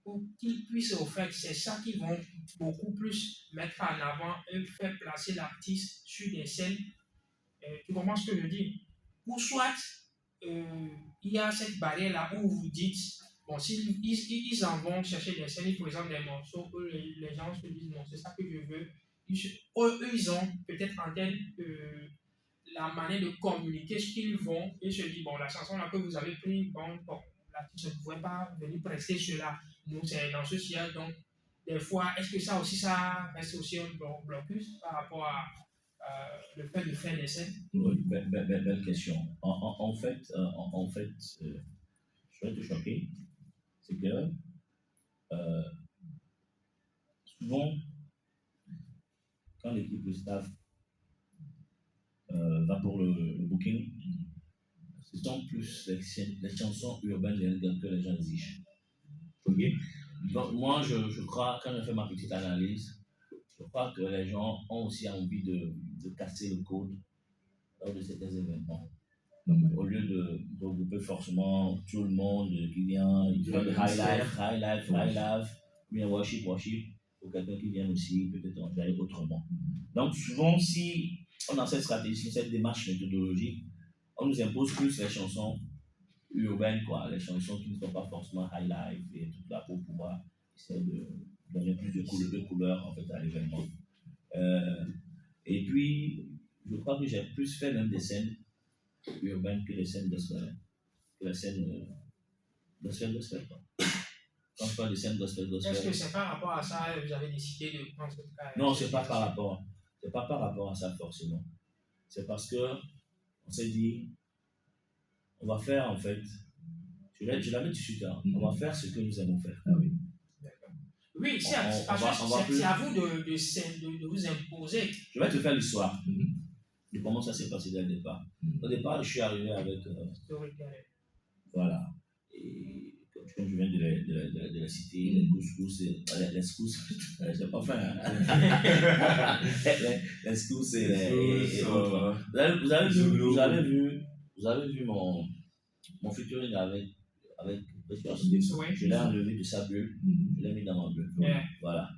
pour qu'ils puissent, au fait, c'est ça qu'ils vont beaucoup plus mettre en avant et faire placer l'artiste sur des scènes. Tu comprends ce que je dis? Ou soit, il y a cette barrière-là où vous dites, bon, s'ils en vont chercher des scènes, ils présentent des morceaux, que les gens se disent, non, c'est ça que je veux. Eux, ils ont peut-être en tête la manière de communiquer ce qu'ils vont et se disent, bon, la chanson là que vous avez pris, bon, l'artiste ne pouvait pas venir prester cela. Nous, c'est dans ce ciel, donc, des fois, est-ce que ça aussi, ça reste aussi un blocus par rapport à le fait de faire des scènes? Oui, belle question. En fait, je vais te choquer, c'est que souvent, quand l'équipe de staff va pour le booking, ce sont plus les chansons urbaines que les gens exigent. Okay? Donc, moi, je crois, quand je fais ma petite analyse, je crois que les gens ont aussi envie de casser le code lors de certains événements. Donc, au lieu de regrouper forcément tout le monde qui vient, il fait le high life, bien worship, pour quelqu'un qui vient aussi peut-être en faire autrement. Donc, souvent, si on a cette stratégie, cette démarche méthodologique, on nous impose plus les chansons urbaines, quoi, les chansons qui ne sont pas forcément high life et tout ça pour pouvoir essayer de donner plus de couleurs en fait à l'événement. Et puis, je crois que j'ai plus fait même des scènes urbaines que les scènes gospel, que les scènes gospel, quoi. Quand je parle de scènes gospel. Est-ce que c'est par rapport à ça que vous avez décidé de prendre cette carrière? Non, c'est pas par rapport à ça forcément. C'est parce que on s'est dit, on va faire en fait, je l'avais tout de suite, on va faire ce que nous aimons faire. Ah oui. Oui, c'est à vous de vous imposer. Je vais te faire l'histoire de comment ça s'est passé dès le départ. Au départ, je suis arrivé avec. Voilà. Et comme je viens de la citer, les couscous, les couscous, j'ai pas faim. Les couscous et autres. Vous avez vu mon featuring avec avec Precious. Ouais. Je l'ai enlevé de sa bulle, je l'ai mis dans ma bulle. Yeah. Voilà.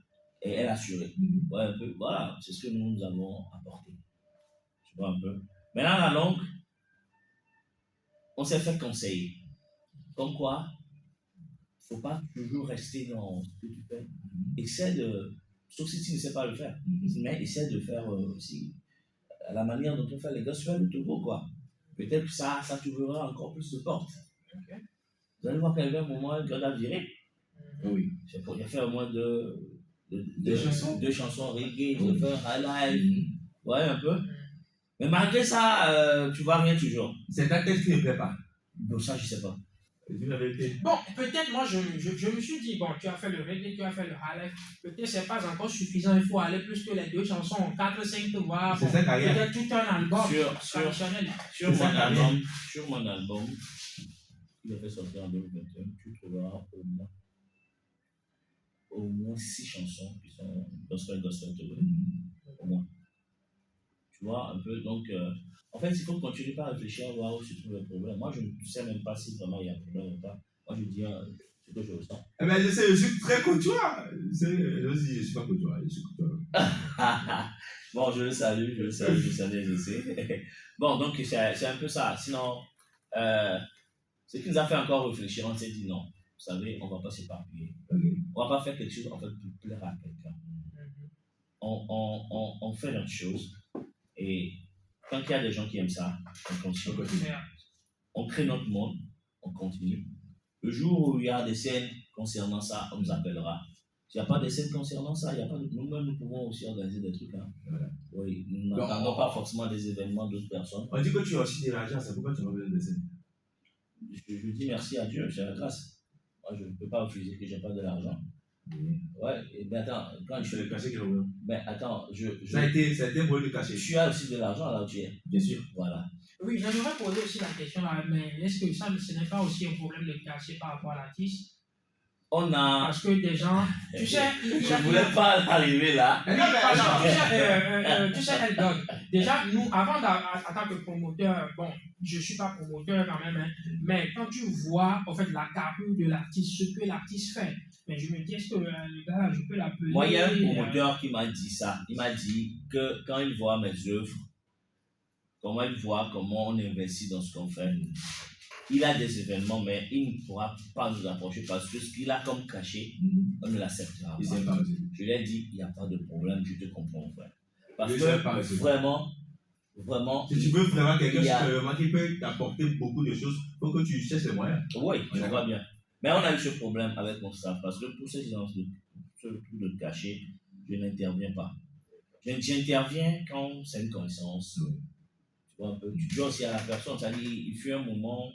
Et elle a assuré. Ouais, un peu. Voilà, c'est ce que nous avons apporté. Tu vois un peu. Maintenant, la longue, on s'est fait conseiller. Comme quoi, il ne faut pas toujours rester dans ce que tu fais. Essaie de, sauf si tu ne sais pas le faire, mais essaie de faire aussi à la manière dont on fait les gospels au Togo, quoi. Peut-être que ça t'ouvrira encore plus de portes. Okay. Vous allez voir qu'à un moment, God a viré. Oui. Il a fait au moins deux chansons reggae, il a fait un highlight. Ouais, un peu. Mais malgré ça, tu vois rien toujours. C'est ta tête qui ne plaît pas. Donc ça, je sais pas. Dis la vérité. Bon, peut-être moi je me suis dit, bon, tu as fait le reggae, tu as fait le highlight, peut-être c'est pas encore suffisant, il faut aller plus que les 2 chansons, 4-5 voix, C'est ça, carrière. peut-être tout un album traditionnel. Sur mon album, qui a fait sortir en 2021, tu trouveras au moins 6 chansons qui sont gospel Togo. Au moins. Tu vois, un peu, donc, en fait, il faut continuer par réfléchir à voir où se trouve le problème. Moi, je ne sais même pas si vraiment il y a un problème ou pas. Moi, je dis ce que je ressens. Eh ben, je suis très côtois. Je suis pas côtois, je suis côtois. Bon, je le salue, je sais. Bon, donc, c'est un peu ça. Sinon, ce qui nous a fait encore réfléchir, on s'est dit non. Vous savez, on ne va pas s'éparpiller. On ne va pas faire quelque chose en fait, pour plaire à quelqu'un. On fait notre chose. Et quand il y a des gens qui aiment ça, on continue. On crée notre monde, on continue. Le jour où il y a des scènes concernant ça, on nous appellera. S'il n'y a pas de scènes concernant ça, il y a pas de... nous-mêmes, nous pouvons aussi organiser des trucs. Hein. Voilà. Oui, nous n'attendons pas forcément des événements d'autres personnes. On dit que tu as aussi de l'argent, c'est pourquoi tu m'as besoin de scènes. Je dis merci à Dieu, c'est la grâce. Moi, je ne peux pas refuser que je n'ai pas de l'argent. Ouais, mais attends, quand je le caché qui est ouvert. Mais attends, ça a été beau de cacher. Tu as aussi de l'argent là où tu es. Bien sûr. Voilà. Oui, j'aimerais poser aussi la question là, mais est-ce que ça, ce n'est pas aussi un problème de cacher par rapport à l'artiste? On a. Parce que des gens. Tu sais. Je ne voulais pas arriver là. Tu sais, Eldon, déjà, nous, avant en tant que promoteur, bon, je ne suis pas promoteur quand même, hein, mais quand tu vois, en fait, la carrure de l'artiste, ce que l'artiste fait, mais je me dis, est-ce que le gars, je peux l'appeler? Moi, il y a un promoteur qui m'a dit ça. Il m'a dit que quand il voit mes œuvres, comment il voit comment on investit dans ce qu'on fait, il a des événements, mais il ne pourra pas nous approcher parce que ce qu'il a comme caché, on ne l'acceptera pas. Je lui ai dit, il n'y a pas de problème, je te comprends, frère. Parce que vraiment. Si tu veux vraiment quelque chose qui peut t'apporter beaucoup de choses, il faut que tu cherches les moyens. Oui, je vois bien. Mais on a eu ce problème avec mon staff parce que pour ce genre de caché, je n'interviens pas. J'interviens quand c'est une connaissance. Tu vois un peu. Tu dis aussi à la personne, ça dit, il fut un moment,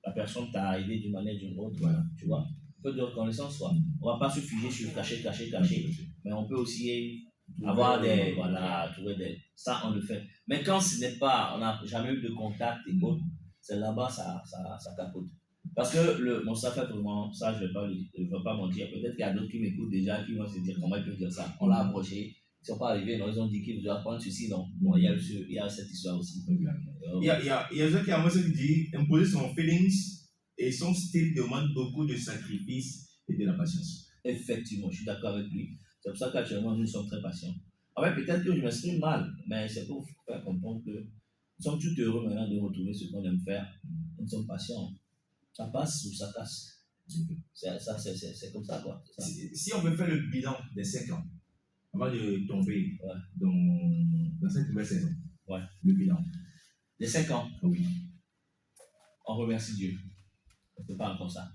la personne t'a aidé d'une manière ou d'une autre. Voilà, tu vois. Un peu de reconnaissance, quoi. On ne va pas se figer sur caché, mais on peut aussi avoir des. Voilà, trouver des. Ça, on le fait. Mais quand ce n'est pas, on n'a jamais eu de contact et autres, c'est là-bas, ça capote. Parce que mon staff fait vraiment, ça je ne vais pas mentir, peut-être qu'il y a d'autres qui m'écoutent déjà, qui vont se dire comment ils peuvent dire ça. On l'a approché, ils ne sont pas arrivés, non, ils ont dit qu'ils doivent prendre ceci, non. Bon, il y a cette histoire aussi. Il y a des gens qui ont dit imposer son feelings et son style demande beaucoup de sacrifices et de la patience. Effectivement, je suis d'accord avec lui. C'est pour ça qu'actuellement nous sommes très patients. En fait, peut-être que je m'exprime mal, mais c'est pour faire comprendre que nous sommes tout heureux maintenant de retrouver ce qu'on aime faire. Nous sommes patients. Ça passe ou ça casse. C'est comme ça, quoi. Ça. Si on veut faire le bilan des 5 ans, avant de tomber dans cette nouvelle saison, le bilan. Des 5 ans? Oui. On remercie Dieu. C'est pas encore ça.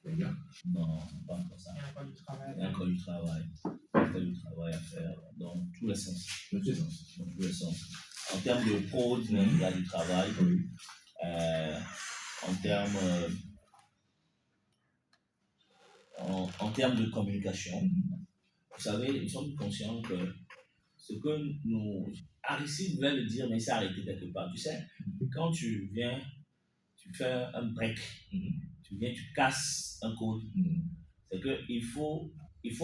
Regarde. Non, pas encore ça. Il y a encore du travail. Il y a encore du travail. Il y a encore du travail à faire dans tous les sens. Dans tous les sens. Dans tous les sens. En termes de prod, il y a du travail. Oui. En termes de communication, vous savez, nous sommes conscients que ce que nous... Aristide voulait le dire, mais il s'est arrêté quelque part. Tu sais, quand tu viens, tu fais un break, tu viens, tu casses un code, c'est qu'il faut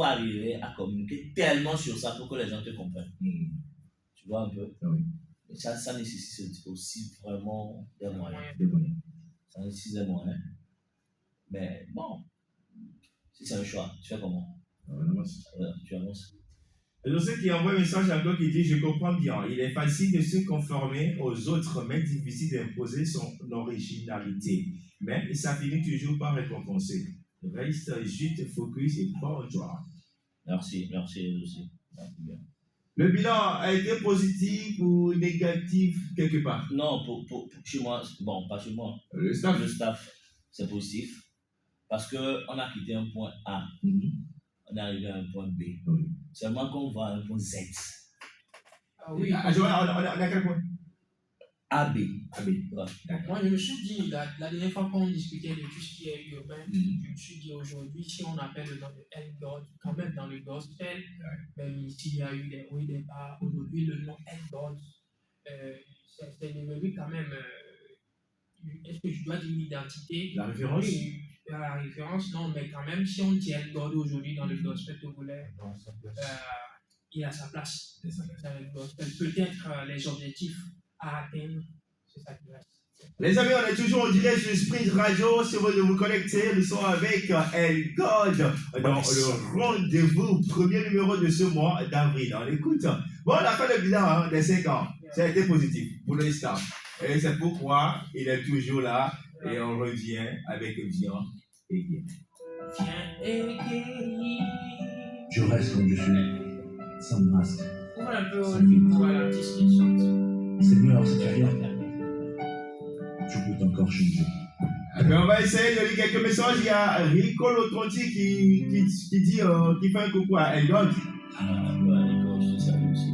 arriver à communiquer tellement sur ça pour que les gens te comprennent. Tu vois un peu? Oui. Et ça nécessite aussi vraiment des moyens. Des moyens. Ça nécessite des moyens. Mais bon, si c'est un choix, tu fais comment? Tu avances. Je sais qu'il envoie un message encore qui dit: je comprends bien, il est facile de se conformer aux autres, mais difficile d'imposer son originalité. Mais ça finit toujours par récompenser. Reste juste focus et pas en joie. Merci aussi. Merci bien. Le bilan a été positif ou négatif quelque part? Non, pour chez moi, bon, pas chez moi. Le staff? Le staff, c'est positif. Parce qu'on a quitté un point A. On est arrivé à un point B. Oui. Seulement qu'on va à un point Z. Ah oui. On a quel point? AB. Ouais. Moi, je me suis dit, la dernière fois qu'on discutait de tout ce qui est urbain, je me suis dit aujourd'hui, si on appelle le nom de L-God, quand même dans le gospel, même ici, il y a eu des hauts et des bas. Aujourd'hui, le nom L-God, c'est devenu quand même, est-ce que je dois dire une identité? La référence? Oui, la référence, non, mais quand même, si on dit L-God aujourd'hui dans le gospel togolais, il a sa place. Dans le gospel. Peut-être les objectifs à atteindre, c'est ça qui reste. Les amis, on est toujours en direct sur Sprint Radio. Si vous voulez vous connecter, nous sommes avec L-God dans le rendez-vous, premier numéro de ce mois d'avril. On écoute. Bon, on a fait le bilan des 5 ans. Ça a été positif pour le staff. Et c'est pourquoi il est toujours là. Et on revient avec Viens et Guéri. Viens et guéris. Je reste comme je suis, sans masque. On va un peu au niveau à l'artiste qui chante. Seigneur, si tu viens, tu peux encore changer. On va essayer de lire quelques messages. Il y a Rico Lotronti qui dit, qui fait un coucou à L-God. Rico, je te salue aussi.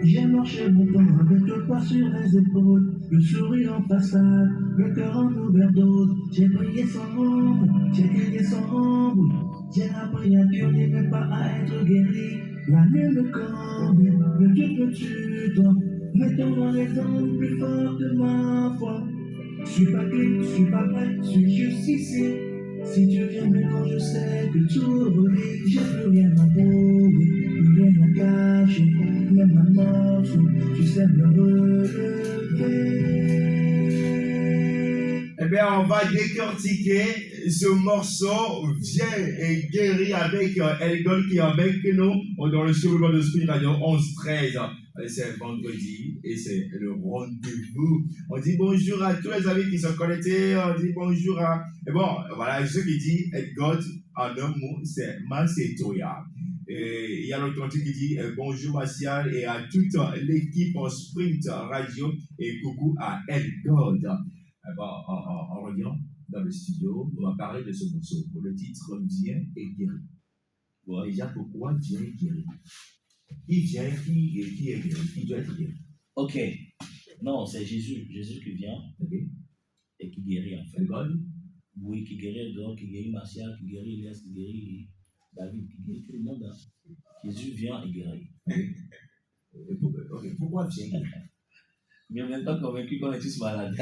J'ai marché longtemps avec le poids sur les épaules, le sourire en façade, le cœur en overdose. J'ai prié sans ombre, j'ai crié sans ombre. J'ai appris à tourner mais pas à être guéri. La nuit me cambe, le Dieu que tu dois. Mettons les hommes plus forts que ma foi. Je suis pas clean, je suis pas prêt, je suis juste ici. Si tu viens maintenant, je sais que tout relie. J'ai plus rien à prouver, plus rien à cacher. Même ma mort, tu sais me relever. Eh bien, on va décortiquer ce morceau Viens et guéri avec L-God qui est avec nous dans le survivant de Sprint Radio 11-13. C'est vendredi et c'est le rendez-vous. On dit bonjour à tous les amis qui sont connectés. On dit bonjour à... Et bon, voilà, ce qui dit L-God en un mot, c'est Macetoya. Et il y a l'autre qui dit bonjour Martial et à toute l'équipe en Sprint Radio et coucou à L-God. Bon, en revenant dans le studio, on va parler de ce morceau. Le titre Viens et guéri. Bon, déjà, pourquoi Viens et guéri? Qui vient, qui est guéri? Qui doit être guéri? Ok. Non, c'est Jésus. Jésus qui vient et qui guérit en fait. God? Oui, qui guérit Edouard, qui guérit Martial, qui guérit Elias, qui guérit David, qui guérit tout le monde. Hein. Jésus vient et guérit. Pourquoi Viens et guéri? Je ne suis même pas convaincu qu'on est tous malades.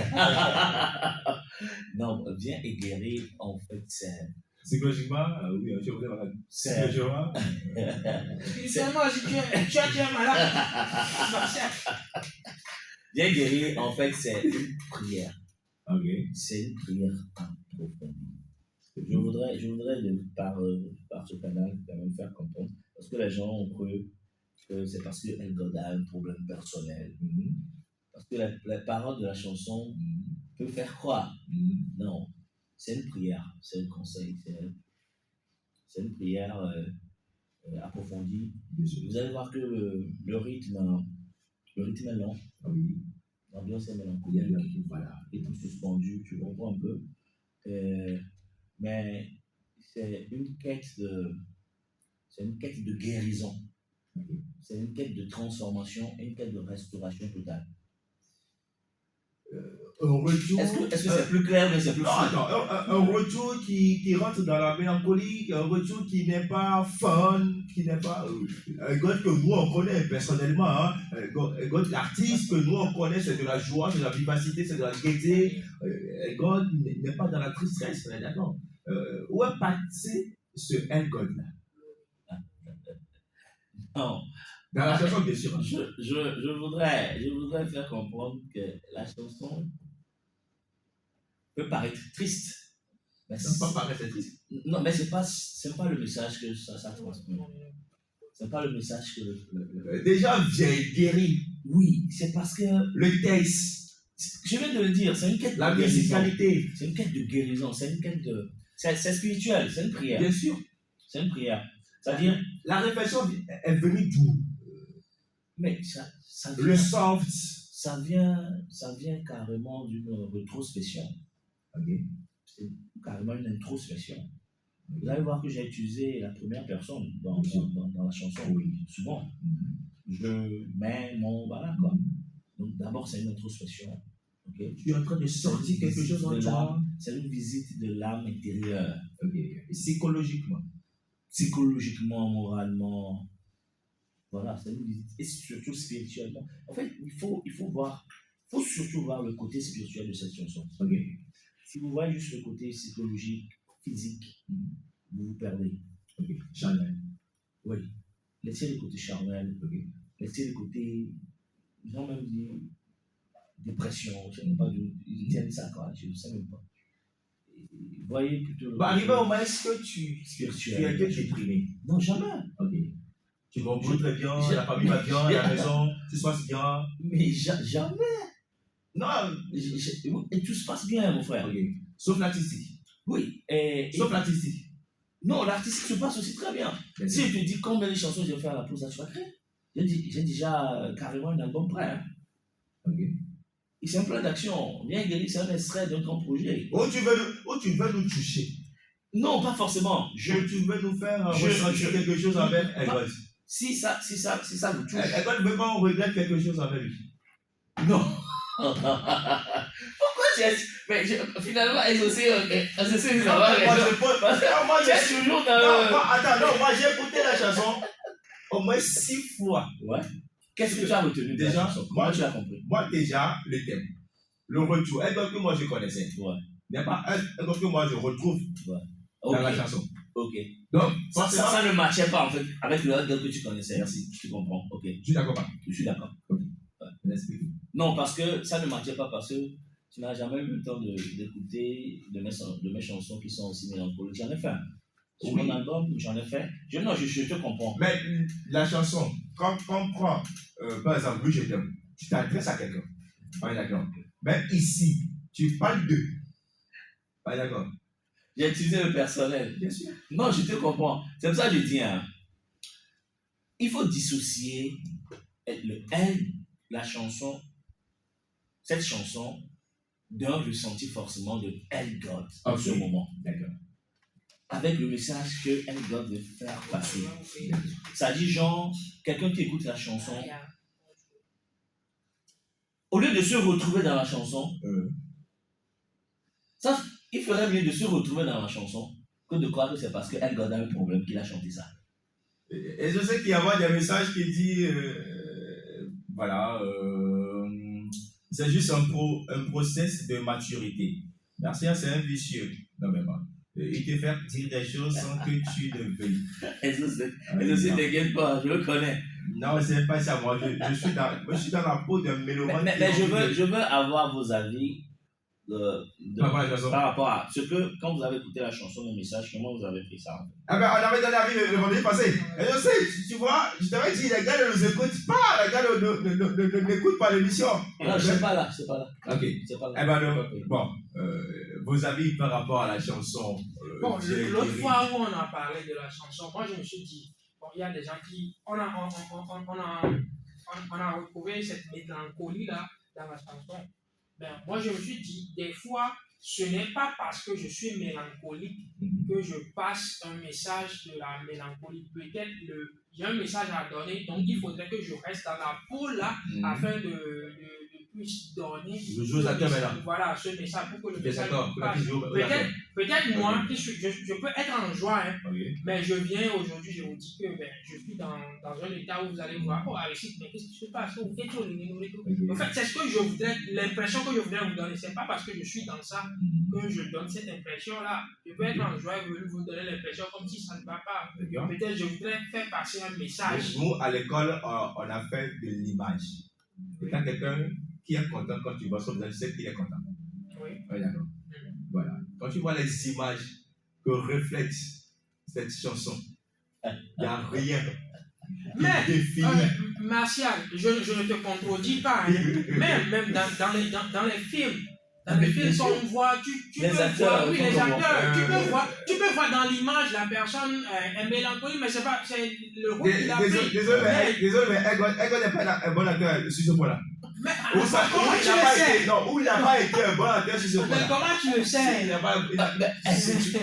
Non, viens et guérir, en fait, c'est... Psychologiquement, oui, je voudrais malade. Psychologiquement. Spirituellement, si tu es malade, Viens guérir, en fait, c'est une prière. Ok. C'est une prière approfondie. Je voudrais par ce canal, quand même faire comprendre, parce que les gens ont cru que c'est parce que L-God a un problème personnel. Parce que les paroles de la chanson peuvent faire croire. Non, c'est une prière, c'est un conseil, c'est une prière approfondie. Vous allez voir que le rythme est lent. Oui. L'ambiance est mélancolique. Voilà, et tout suspendu, tu comprends un peu. Mais c'est une quête de guérison. C'est une quête de transformation, une quête de restauration totale. Un retour. Est-ce que c'est plus clair, mais c'est plus flou? Un retour qui rentre dans la mélancolie, un retour qui n'est pas fun, qui n'est pas. God que nous on connaît personnellement, hein. God, l'artiste que nous on connaît, c'est de la joie, c'est de la vivacité, c'est de la gaieté. God n'est pas dans la tristesse, d'accord? Où est passé ce God-là? Non. Dans la chanson, bien sûr. Je voudrais faire comprendre que la chanson peut paraître triste. Mais Ça peut paraître triste. Non, mais c'est pas le message que ça transmet. C'est pas le message que Déjà, j'ai guéri. Oui, c'est parce que Le texte, je viens de le dire, c'est une quête la de guérison. musicalité. C'est une quête de guérison, c'est une quête de... C'est spirituel, c'est une prière. Bien sûr. C'est une prière. C'est-à-dire, La réflexion est venue d'où? mais ça Le vient, soft. ça vient carrément d'une rétrospection. Ok. C'est carrément une introspection. Vous allez voir que j'ai utilisé la première personne dans la chanson. Oui, souvent. Je, mais, mon, voilà quoi. Donc d'abord, c'est une introspection. Okay? Tu es en train de sortir quelque chose en toi. C'est une visite de l'âme intérieure. Okay. Psychologiquement. Psychologiquement, moralement. Voilà, c'est une visite. Et surtout spirituellement. En fait, il faut surtout voir le côté spirituel de cette chanson. Okay. Si vous voyez juste le côté psychologique, physique, vous vous perdez. Okay. Charnel. Oui. Laissez le côté charnel. Okay. Laissez le côté, ils ont même dit, dépression. Je ne sais même pas d'où ils tiennent ça, quoi. Je ne sais même pas. Voyez plutôt. Arrivé au moins, est-ce que tu spirituel. es déprimé? Non, jamais. Ok. Tu vas très bien, la famille va bien, la maison, tout se passe bien. Mais jamais. Non, et tout se passe bien, mon frère. Okay. Sauf l'artistique. Oui. Sauf l'artistique. Non, l'artistique se passe aussi très bien. Si je te dis combien de chansons je vais faire à la pause à Chouacré, j'ai déjà carrément un album prêt. Hein. Ok. Et c'est un plan d'action. Bien guéri, c'est un extrait d'un grand projet. Où tu veux nous toucher? Non, pas forcément. Tu veux nous faire ressentir quelque chose avec Elgod? Si ça vous touche. Elgod veut qu'on regrette quelque chose avec lui. Non. Pourquoi tu as... Mais finalement, exaucé, ça va. Moi, je suis toujours dans non, moi j'ai écouté la chanson au moins 6 fois. Ouais. Qu'est-ce que tu as retenu déjà? Moi, tu as compris. Moi, déjà, le thème, le retour, un que moi je connaissais. Ouais. Il n'y a pas un que moi je retrouve dans la chanson. Ok. Donc, ça ne matchait pas en fait avec le autre que tu connaissais. Merci, je te comprends. Ok. Je suis d'accord. Je suis d'accord. Okay. Ouais. Non, parce que ça ne matchait pas parce que tu n'as jamais eu le temps d'écouter de mes chansons qui sont aussi mélancoliques. J'en ai fait. Sur mon album, j'en ai fait. Je te comprends. Mais la chanson, quand on prend, par exemple, oui, je t'aime, tu t'adresses à quelqu'un. Pas d'accord. Mais ici, tu parles d'eux. Pas d'accord. J'ai utilisé le personnel. Bien sûr. Non, je te comprends. C'est pour ça que je dis, hein, il faut dissocier la chanson, cette chanson, d'un ressenti forcément de Elgod en ce moment. D'accord. Avec le message que Elgod veut faire passer. Ça dit genre, quelqu'un qui écoute la chanson, au lieu de se retrouver dans la chanson, ça, il ferait mieux de se retrouver dans la chanson que de croire que c'est parce que Elgod a un problème qu'il a chanté ça. Et je sais qu'il y a des messages qui disent, c'est juste un process de maturité. Merci, c'est un vicieux. Non, mais bon. Il te fait dire des choses sans que tu le veuilles. Et je t'inquiète pas, je le connais. Non, c'est pas ça. Moi, je suis dans la peau d'un mélomane. Mais je veux avoir vos avis par rapport à ce que, quand vous avez écouté la chanson, le message, comment vous avez pris ça? Ah ben, on avait donné l'avis le vendredi passé. Et je sais, tu vois, je t'avais dit, les gars ne nous écoutent pas, les gars n'écoutent pas l'émission. Non, je ne sais pas là. Ok. Eh ben, bon, vos avis par rapport à la chanson. Bon, l'autre fois où on a parlé de la chanson, moi je me suis dit, bon, il y a des gens qui, on a retrouvé cette mélancolie là dans la chanson. Ben, moi je me suis dit, des fois, ce n'est pas parce que je suis mélancolique que je passe un message de la mélancolie. Peut-être j'ai un message à donner, donc il faudrait que je reste dans la peau là afin de puisse donner voilà, ce message pour que le message passe. Peut-être moi, je peux être en joie, hein, mais je viens aujourd'hui, je vous dis que je suis dans un état où vous allez voir, oh Aristide, mais qu'est-ce qui se passe? En fait, c'est ce que je voudrais, l'impression que je voudrais vous donner. C'est pas parce que je suis dans ça que je donne cette impression-là. Je peux être en joie et vous donner l'impression comme si ça ne va pas. Peut-être je voudrais faire passer un message. Nous, à l'école, on a fait de l'image. Et quand quelqu'un qui est content quand tu vois son visage, tu sais qu'il est content. Oui. D'accord. Voilà. Quand tu vois les images que reflète cette chanson, il n'y a rien Mais, qui définit. Martial, je ne te contredis pas, hein. Même dans les films, quand on voit, tu peux acteurs, voir, oui, les comment acteurs, tu peux voir dans l'image la personne est mélancolique, mais c'est le rôle qu'il a pris. Désolé, mais Egon n'est pas un bon acteur sur ce point-là. Mais Où il n'a pas été un bon acteur sur ce Mais point-là. comment tu le sais?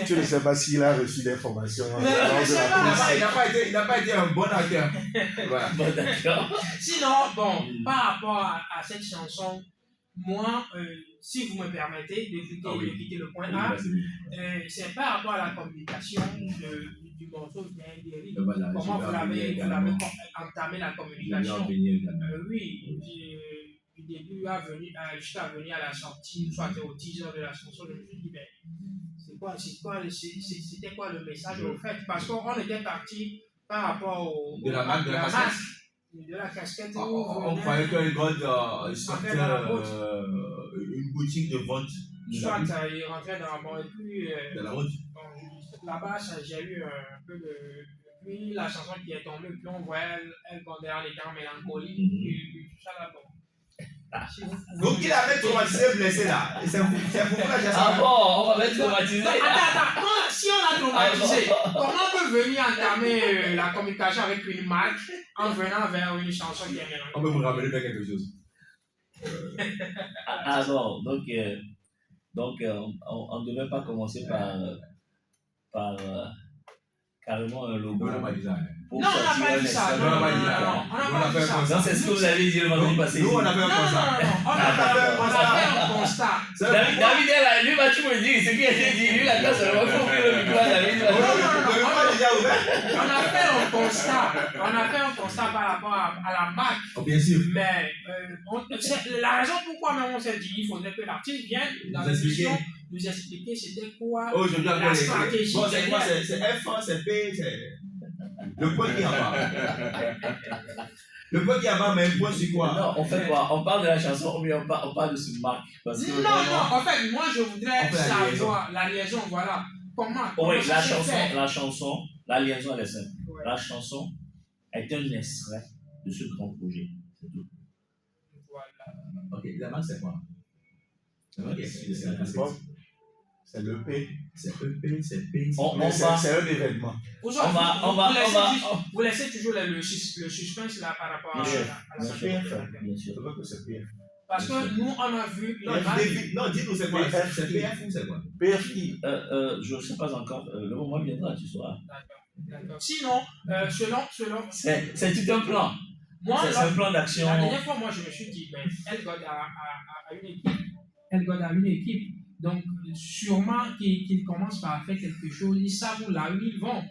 Tu ne sais pas s'il a reçu d'informations. Il n'a pas été un bon acteur. Voilà. Bon, d'accord. Sinon, bon, par rapport à cette chanson, moi, si vous me permettez de quitter le point A, c'est par rapport à la communication du morceau Viens guérir. Comment vous l'avez entamé la communication? Oui, du début jusqu'à venir à la sortie, soit au teaser de la chanson, je me suis dit, c'était quoi le message au fait? Parce qu'on était parti par rapport de la marque de la casquette. De la casquette. On croyait qu'un God sortait une boutique de vente. Soit il rentrait dans la banque et puis de la route. Là-bas, j'ai eu un peu de. Puis la chanson qui est tombée, puis on voyait elle derrière les temps mélancoliques, puis tout ça là-bas. Donc il avait traumatisé, blessé là. C'est pourquoi j'ai Ah bon, on va mettre traumatisé. Attends, si on a traumatisé, comment on peut venir entamer la communication avec une marque en venant vers une chanson qui est mélancolique? On peut vous ramener vers quelque chose. Ah bon, donc on ne devait pas commencer par carrément un logo. On n'a pas dit ça. Non, on n'a pas dit ça. Non, on n'a pas dit ça. Non, c'est ce que vous avez dit le vendredi passé. Nous, on a fait un constat. On a fait un constat. David est là, lui, tu me dis ce qui a été dit. Lui, la classe, il faut ouvrir le micro à David. On a fait un constat par rapport à la marque. Bien sûr. Mais la raison pourquoi même on s'est dit il faudrait que l'artiste vienne dans l'émission nous expliquer c'était quoi la stratégie. Bon, c'est quoi? C'est F1, c'est P, c'est. Le point qui est en bas. Le point qui est en bas, mais un point sur quoi? Non, on fait quoi? On parle de la chanson ou bien on parle de ce marque? Parce que non, en fait, moi je voudrais savoir la liaison, voilà. Comment? Oui, la chanson, la liaison elle est simple. Ouais. La chanson est un extrait de ce grand projet. C'est tout. Voilà. Ok, la marque c'est quoi? C'est le P. C'est EP, c'est P. C'est un événement. Vous laissez toujours le suspense là par rapport à la chanson. Bien sûr. C'est pas que c'est PF. Parce que nous, on a vu. Non, dis-nous c'est quoi? C'est PF ou c'est quoi? PFI. Je ne sais pas encore. Le moment viendra, tu sauras. D'accord. Sinon, selon. C'est tout un plan. C'est un plan d'action. La dernière fois, moi, je me suis dit, Elgod a une équipe. Elgod a une équipe. Donc, sûrement qu'ils commencent par faire quelque chose. Ils savent là où ils vont.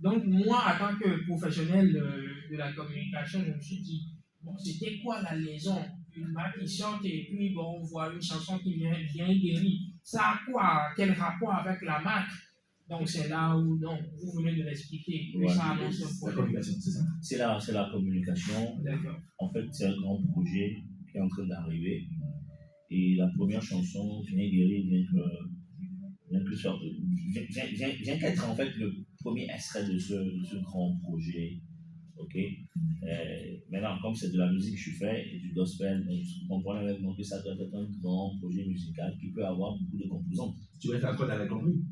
Donc, moi, en tant que professionnel de la communication, je me suis dit, bon, c'était quoi la liaison? Une marque qui sort et puis, bon, on voit une chanson qui vient guérir. Ça a quoi? Quel rapport avec la marque? Donc, c'est là où, donc, vous venez de l'expliquer. Ouais, ça annonce un projet. La communication, c'est ça? C'est la communication. D'accord. En fait, c'est un grand projet qui est en train d'arriver. Et la première chanson, Viens guérir, vient qu'être en fait le premier extrait de ce grand projet. Ok. Maintenant, comme c'est de la musique que je fais et du gospel, donc je comprends avec moi que ça doit être un grand projet musical qui peut avoir beaucoup de composantes. Tu vas faire quoi dans les compris?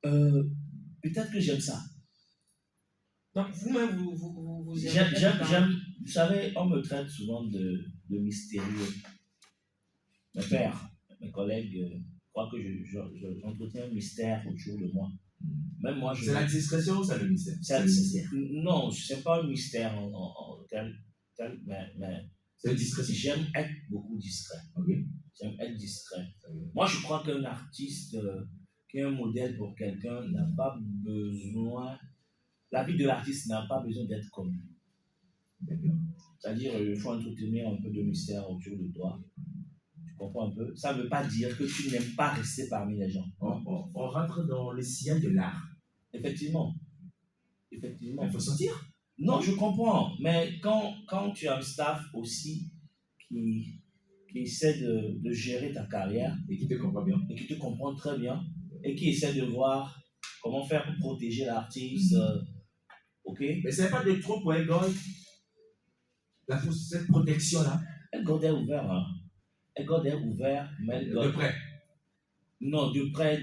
Peut-être que j'aime ça. Donc, vous-même, vous j'aime, vous savez, on me traite souvent de mystérieux. Mes pères, mes collègues croient que j'entretiens un mystère autour de moi. Même moi, c'est la discrétion ou c'est le mystère? Non, ce n'est pas un mystère en tel, mais c'est une discrétion. J'aime être beaucoup discret. Okay. J'aime être discret. Moi, je crois qu'un artiste qui est un modèle pour quelqu'un n'a pas besoin. La vie de l'artiste n'a pas besoin d'être connue. C'est-à-dire, il faut entretenir un peu de mystère autour de toi. Tu comprends un peu? Ça ne veut pas dire que tu n'aimes pas rester parmi les gens. On rentre dans le sillage de l'art. Effectivement. Il faut sentir. Non, je comprends. Mais quand tu as un staff aussi qui qui essaie de gérer ta carrière et qui te comprend bien. Et qui te comprend très bien et qui essaie de voir comment faire pour protéger l'artiste. Ok? Mais ce n'est pas de trop pour Elgod, cette protection-là. Elgod est ouvert. Hein. Elgod est ouvert, mais Elgod... De près? Non, de près,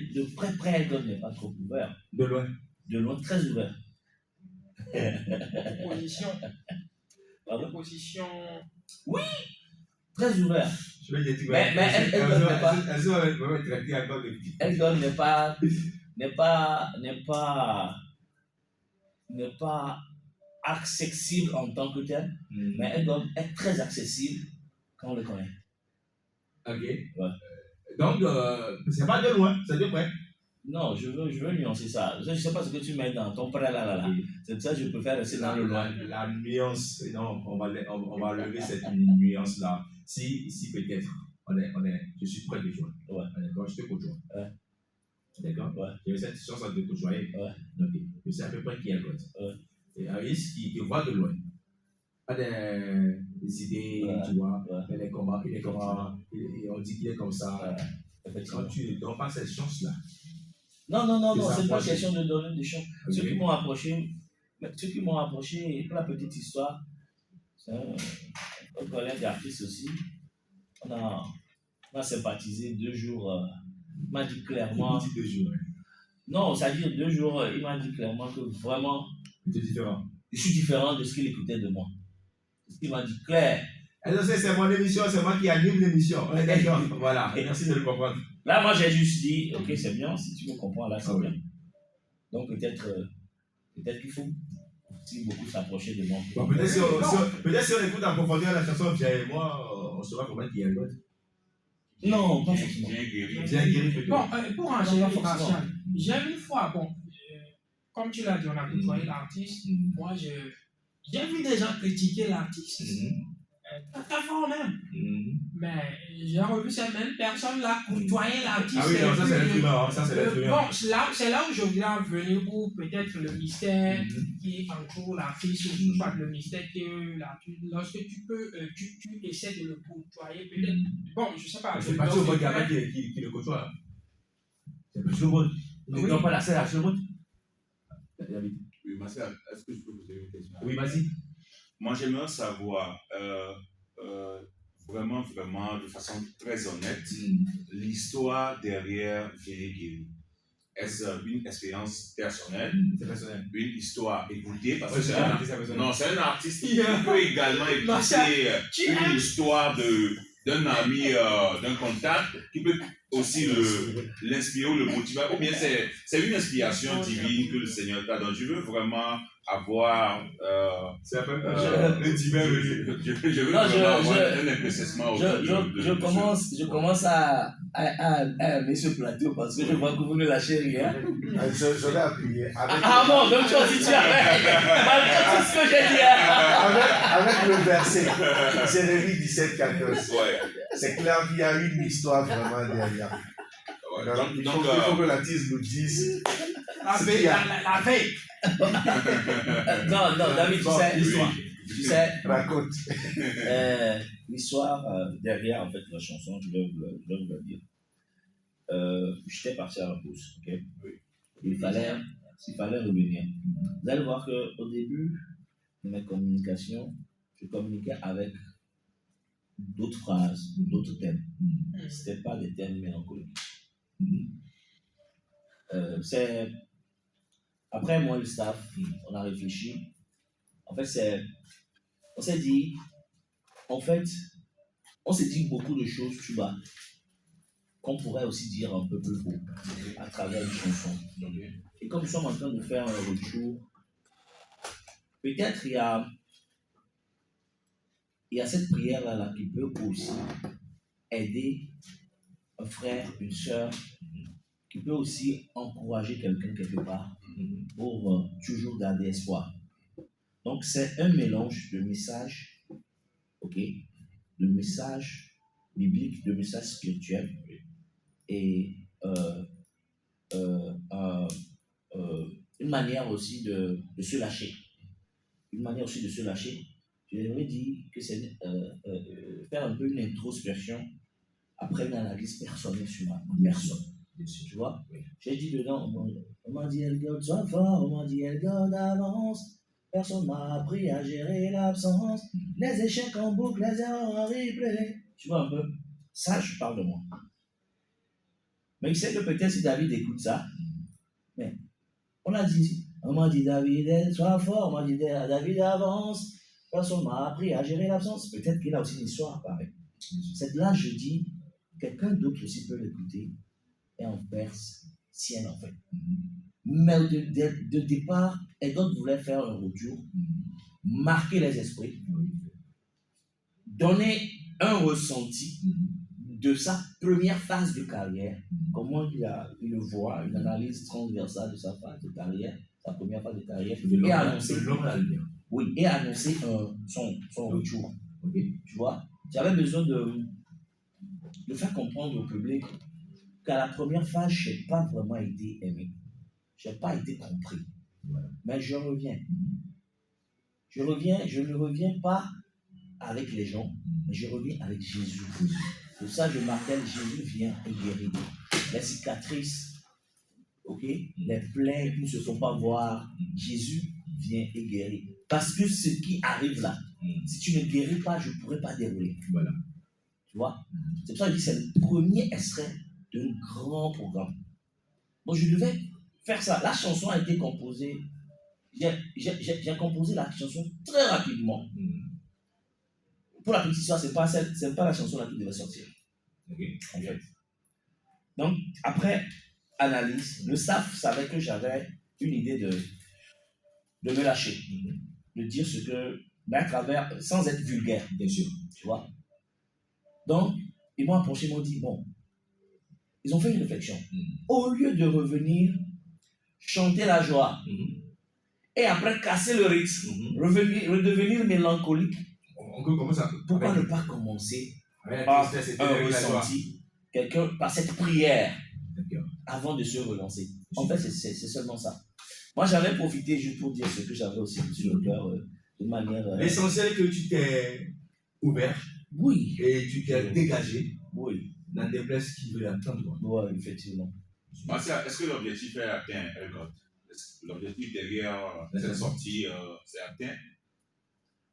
Elgod n'est pas trop ouvert. De loin? De loin, très ouvert. Opposition. Pardon? Opposition. Oui, très ouvert. Je vais dire, mais Elgod n'est pas accessible en tant que tel, mais Elgod est très accessible quand on le connaît. Ok. Ouais. Donc, c'est pas de loin, c'est de près. Non, je veux nuancer ça. Je ne sais pas ce que tu mets dans ton prêt là. C'est pour ça que je préfère rester dans le loin. La nuance, non, on va lever cette nuance-là. Si peut-être, je suis près de toi. Ouais. D'accord, je te côtoie. Ouais. D'accord? Ouais. J'ai cette chance de te côtoyer. Ouais. Ok. Je sais à peu près qui est le côté. Ouais. Et Aris qui te voit de loin. Pas des idées, ouais. Tu vois. Ouais. Il est comment, on dit qu'il est comme ça. Ouais. Quand tu ne donnes pas cette chance-là. Non, c'est pas question de donner des chances. Okay. Ceux qui m'ont approché, pour la petite histoire, c'est un collègue d'artiste aussi. On a sympathisé 2 jours. Il m'a dit clairement. 2 jours. Non, c'est-à-dire 2 jours, il m'a dit clairement que vraiment. Tu es différent. Je suis différent de ce qu'il écoutait de moi. Il m'a dit clair. C'est mon émission, c'est moi qui anime l'émission. On est d'accord. Voilà. Merci de le comprendre. Là, moi, j'ai juste dit, ok, c'est bien, si tu me comprends, là, c'est bien. Donc, peut-être qu'il faut aussi beaucoup s'approcher de moi. Bon, peut-être si on écoute en profondeur la chanson Pierre et moi, on saura comment il y a l'autre. Non, pas forcément. Bien guéri. Bon, pour enchaîner, Rachel, j'ai une fois, comme tu l'as dit, on a côtoyé l'artiste. Moi, j'ai vu des gens critiquer l'artiste. Très fort même. Mais j'ai revu ces mêmes personnes-là côtoyer l'artiste. Ah oui, non, ça c'est l'être humain. Ça c'est l'être humain. Bon, c'est là où je voulais en venir pour peut-être le mystère qui entoure l'artiste, ou soit le mystère que l'artiste, lorsque tu essaies de le côtoyer, peut-être. Bon, je sais pas. C'est pas toujours le gamin qui le côtoie. C'est pas toujours bon. Il ne doit pas la selle à ce mot. Oui, Marcel, est-ce que je peux poser une question? Oui, vas-y. Moi, j'aimerais savoir, vraiment, de façon très honnête, l'histoire derrière Véné. Est-ce une expérience personnelle? C'est personnel. Une histoire écoutée? Parce que c'est un artiste qui peut également écouter une histoire d'un ami, d'un contact, qui peut aussi l'inspirer ou le motiver, ou bien c'est une inspiration divine que le Seigneur t'a donné. Je veux vraiment avoir c'est un peu le divin. Je veux avoir un épaississement je commence à aimer ce plateau parce que je vois que vous ne lâchez rien. Je l'ai appuyé. Bon, donc toi aussi tu as malgré tout ce que j'ai dit. Avec le verset, Jérémie 17-14. Ouais. C'est clair qu'il y a une histoire vraiment derrière. Donc, il faut que l'artiste nous dise. La veille. Non, David, tu sais, raconte. L'histoire derrière en fait la chanson, je dois vous le dire. J'étais parti à la pause, ok? Il fallait revenir. Vous allez voir qu'au début de mes communications, je communiquais avec d'autres phrases, d'autres thèmes. Ce n'était pas des thèmes mélancoliques. Après, moi, le staff, on a réfléchi. En fait, on s'est dit beaucoup de choses tout bas qu'on pourrait aussi dire un peu plus haut à travers une chanson. Et comme nous sommes en train de faire un retour, peut-être il y a cette prière-là qui peut aussi aider un frère, une soeur, qui peut aussi encourager quelqu'un quelque part pour toujours garder espoir. Donc, c'est un mélange de messages, ok, de messages bibliques, de messages spirituels et une manière aussi de se lâcher. Une manière aussi de se lâcher j'aimerais dire que c'est faire un peu une introspection après une analyse personnelle sur ma personne. Tu vois? J'ai dit dedans, on m'a dit Elgod, sois fort, on m'a dit Elgod, avance. Personne m'a appris à gérer l'absence, les échecs en boucle, les erreurs en replay. Tu vois un peu? Ça, je parle de moi. Mais il sait que peut-être si David écoute ça, mais on m'a dit David, sois fort, on m'a dit David, avance. Personne m'a appris à gérer l'absence. Peut-être qu'il a aussi une histoire pareille. C'est là, je dis, quelqu'un d'autre aussi peut l'écouter et en faire sienne en fait. Mais de départ, Elgod voulait faire un retour, marquer les esprits, donner un ressenti de sa première phase de carrière, comment il le voit, une analyse transversale de sa phase de carrière, sa première phase de carrière, et annoncer son retour. Okay. Tu vois, j'avais besoin de faire comprendre au public qu'à la première phase, je n'ai pas vraiment été aimé. Je n'ai pas été compris. Voilà. Mais je reviens. Je ne reviens pas avec les gens, mais je reviens avec Jésus. Pour ça, je martèle, Jésus vient et guérit. Les cicatrices, les plaies qui ne se font pas voir, Jésus vient et guérit. Parce que ce qui arrive là, si tu ne guéris pas, je ne pourrais pas dérouler. Voilà. Tu vois? C'est pour ça que je dis que c'est le premier extrait d'un grand programme. Donc je devais faire ça. La chanson a été composée. J'ai composé la chanson très rapidement. Pour la petite histoire, ce n'est pas la chanson là qui devait sortir. En fait. Donc, après analyse, le staff savait que j'avais une idée de me lâcher, de dire ce que, mais à travers, sans être vulgaire, bien sûr, tu vois. Donc, ils m'ont approché, ils m'ont dit, bon, ils ont fait une réflexion. Au lieu de revenir chanter la joie, et après casser le rythme, redevenir mélancolique, pourquoi ne pas commencer par un ressenti, par cette prière, avant de se relancer. En fait, c'est seulement ça. Moi, j'avais profité juste pour dire ce que j'avais aussi sur le cœur, de manière... L'essentiel que tu t'es ouvert, oui, et tu t'es dégagé, oui, dans des places qui veulent attendre. Oui, effectivement. Est-ce que l'objectif est atteint, Elgod? L'objectif derrière cette sortie, c'est atteint?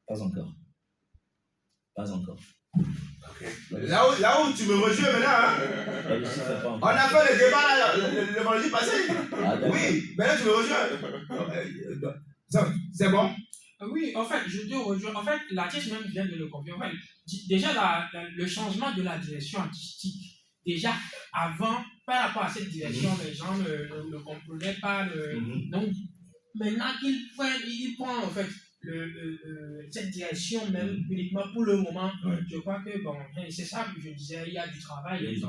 Pas encore. Okay. Là où tu me rejoins maintenant, on a fait le débat le vendredi passé. Oui, maintenant tu me rejoins. C'est bon? Oui, en fait, je te rejoins. En fait, l'artiste même vient de le confirmer. En fait, déjà, le changement de la direction artistique, déjà, avant, par rapport à cette direction, les gens ne comprenaient pas. Donc, maintenant qu'il prend, en fait, cette direction même uniquement pour le moment, je crois que, bon, c'est ça que je disais, il y a du travail.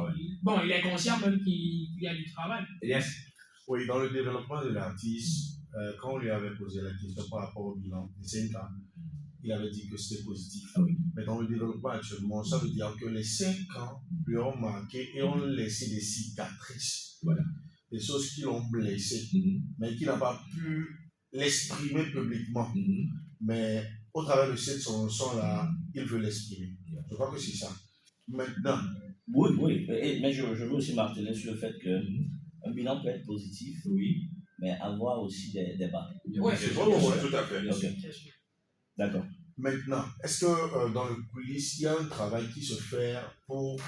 Bon, il est conscient même qu'il y a du travail. Yes. Oui, dans le développement de l'artiste, quand on lui avait posé la question par rapport au bilan des 5 ans, il avait dit que c'était positif. Mais dans le développement actuellement, ça veut dire que les 5 ans lui ont marqué et ont laissé des cicatrices. Voilà. Des choses qui l'ont blessé, mais qu'il n'a pas pu l'exprimer publiquement. Mais au travers de cette chanson-là, il veut l'exprimer. Je crois que c'est ça. Maintenant. Oui, mais je veux aussi marteler sur le fait qu'un bilan peut être positif, oui, mais avoir aussi des débats. Oui, tout à fait. Okay. D'accord. Maintenant, est-ce que dans le coulisses, il y a un travail qui se fait pour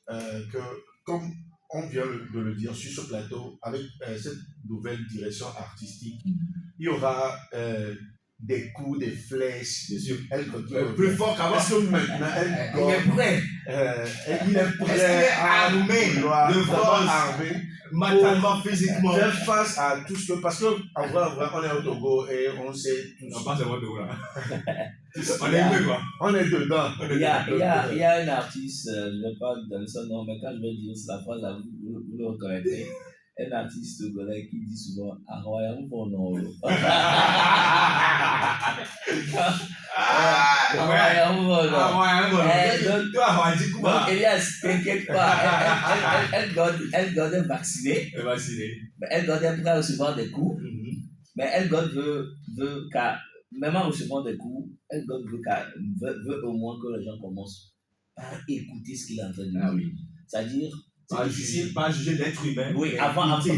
que, comme on vient de le dire sur ce plateau, avec cette nouvelle direction artistique, il y aura des coups, des flèches, plus fort qu'avant. Parce que maintenant, il est prêt. Il est prêt à armer, de force, mentalement, physiquement. Faire face à tout ce que. Parce qu'en vrai, on est au Togo et on sait tout ça. On passe à votre Togo là. On est dedans. Il y a un artiste, je ne vais pas donner son nom, mais quand je vais dire la phrase, vous le reconnaîtrez. Un artiste togolais qui dit souvent Arroyam pour non. Donc Elias, t'inquiète pas, Elgod est vacciné. Mais Elgod est prêt à recevoir des coups. Mais Elgod veut même en recevant des coups, God veut au moins que les gens commencent par écouter ce qu'il est en train de dire. Oui. C'est-à-dire, Pas juger l'être humain. Oui,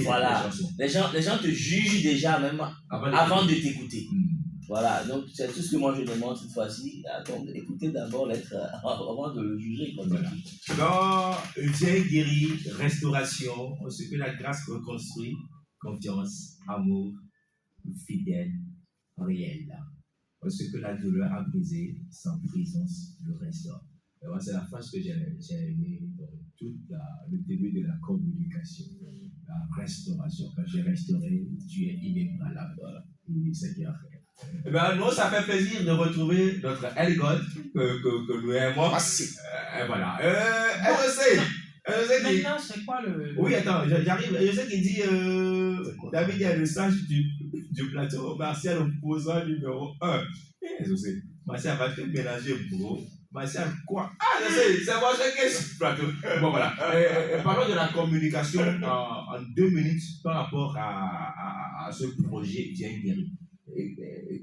voilà. Les gens te jugent déjà même avant de t'écouter. Voilà, donc c'est tout ce que moi je demande cette fois-ci. Écoutez d'abord l'être avant de le juger. Voilà. Dans Viens guéri, restauration, ce que la grâce reconstruit, confiance, amour, fidèle, réel. Ce que la douleur a brisé, sans présence, le restaure. Et moi, c'est la phrase que j'ai aimée dans tout le début de la communication, la restauration. Quand j'ai restauré, tu es inébranlable. Voilà. Et c'est ce qu'il a fait. Eh bien, nous, ça fait plaisir de retrouver notre Elgod que nous aimons. Voilà. Maintenant, c'est quoi le. Oui, attends, j'arrive. Je sais qu'il dit David est le sage du plateau, Martial opposant numéro 1. Je sais. Martial va te mélanger, bro. Martial, quoi? Ah, je sais, c'est moi qui est sur le plateau. Bon, voilà. Parlons de la communication en 2 minutes par rapport à ce projet Viens guéri.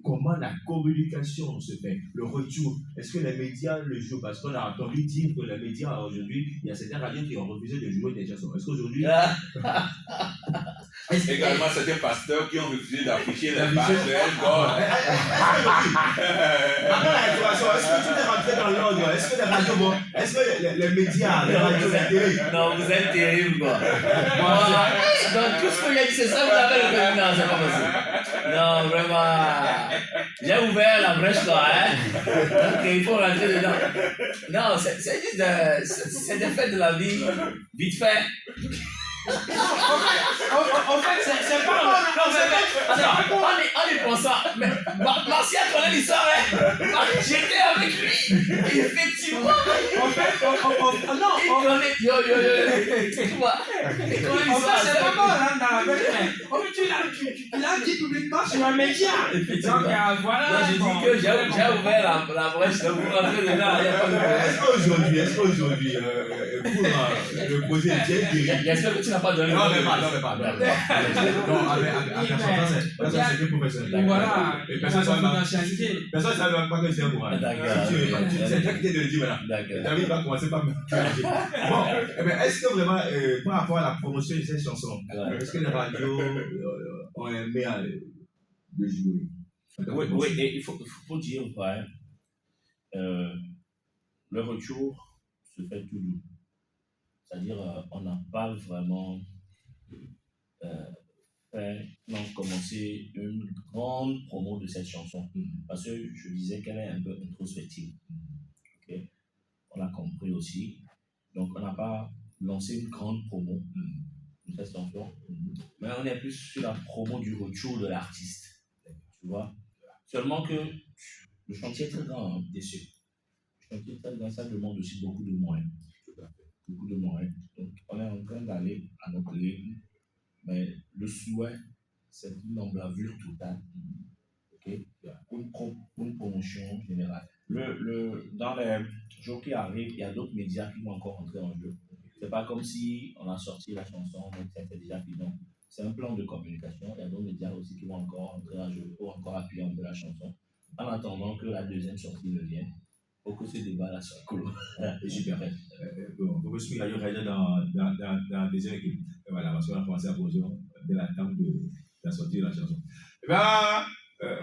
Comment la communication se fait, le retour. Est-ce que les médias le jouent? Parce qu'on a entendu dire que les médias aujourd'hui, il y a certaines radios qui ont refusé de jouer des chansons. Est-ce qu'aujourd'hui. Également, certains pasteurs qui ont refusé d'afficher les pages de Elgod. Après la restauration, est-ce que tu t'es rentré dans l'ordre? Est-ce que les radios vont. Est-ce que les médias, les radios, c'est terrible? Non, vous êtes terrible, quoi. Donc, tout ce que j'ai dit, c'est ça, vous avez le même. Non, c'est pas possible. Non, vraiment. J'ai ouvert la brèche, quoi, hein. Donc, il faut rentrer dedans. Non, c'est des faits de la vie, vite fait. En fait, c'est pas. Attends, en y pensant, mais Martial connaît l'histoire, hein. J'étais avec lui. Effectivement. En fait, non. Il connaît. Yo. Il connaît l'histoire. C'est pas mal, hein, dans la belle. En fait, tu l'as dit publiquement sur un média. Donc, voilà. J'ai dit que j'ai ouvert la brèche, donc vous rentrez dedans. Est-ce qu'aujourd'hui, pour le projet Viens guéri. J'espère que tu n'as pas donné. Non, mais pas. Non, avec c'est que professionnel. Voilà. Personne ne confidentialité. Personne ne savait même pas que c'est un moral. C'est toi qui t'es de le dire maintenant. David va commencer par me. Bon, mais est-ce que vraiment, par rapport à la promotion de cette chanson, est-ce que les radios ont aimé le jouer? Oui, et il faut dire, ouais, le retour se fait tout doux. C'est-à-dire, on n'a pas vraiment commencé une grande promo de cette chanson. Parce que je disais qu'elle est un peu introspective. Okay? On l'a compris aussi. Donc, on n'a pas lancé une grande promo de cette chanson. Mais on est plus sur la promo du retour de l'artiste. Tu vois? Seulement que le chantier est très grand, hein, bien sûr. Le chantier est très grand, ça demande aussi beaucoup de moyens. Beaucoup de moyens. Donc, on est en train d'aller à notre rythme, mais le souhait, c'est une emblavure totale. Okay? Une promotion générale. Dans les jours qui arrivent, il y a d'autres médias qui vont encore entrer en jeu. C'est pas comme si on a sorti la chanson, donc c'était déjà fini. C'est un plan de communication. Il y a d'autres médias aussi qui vont encore entrer en jeu pour encore appuyer un peu la chanson. En attendant que la deuxième sortie ne vienne. Pour que ce débat-là soit cool. Super. Bon, pour que je suis d'ailleurs dans la deuxième équipe. Voilà, parce qu'on a commencé à poser de l'attente de la sortie de la chanson.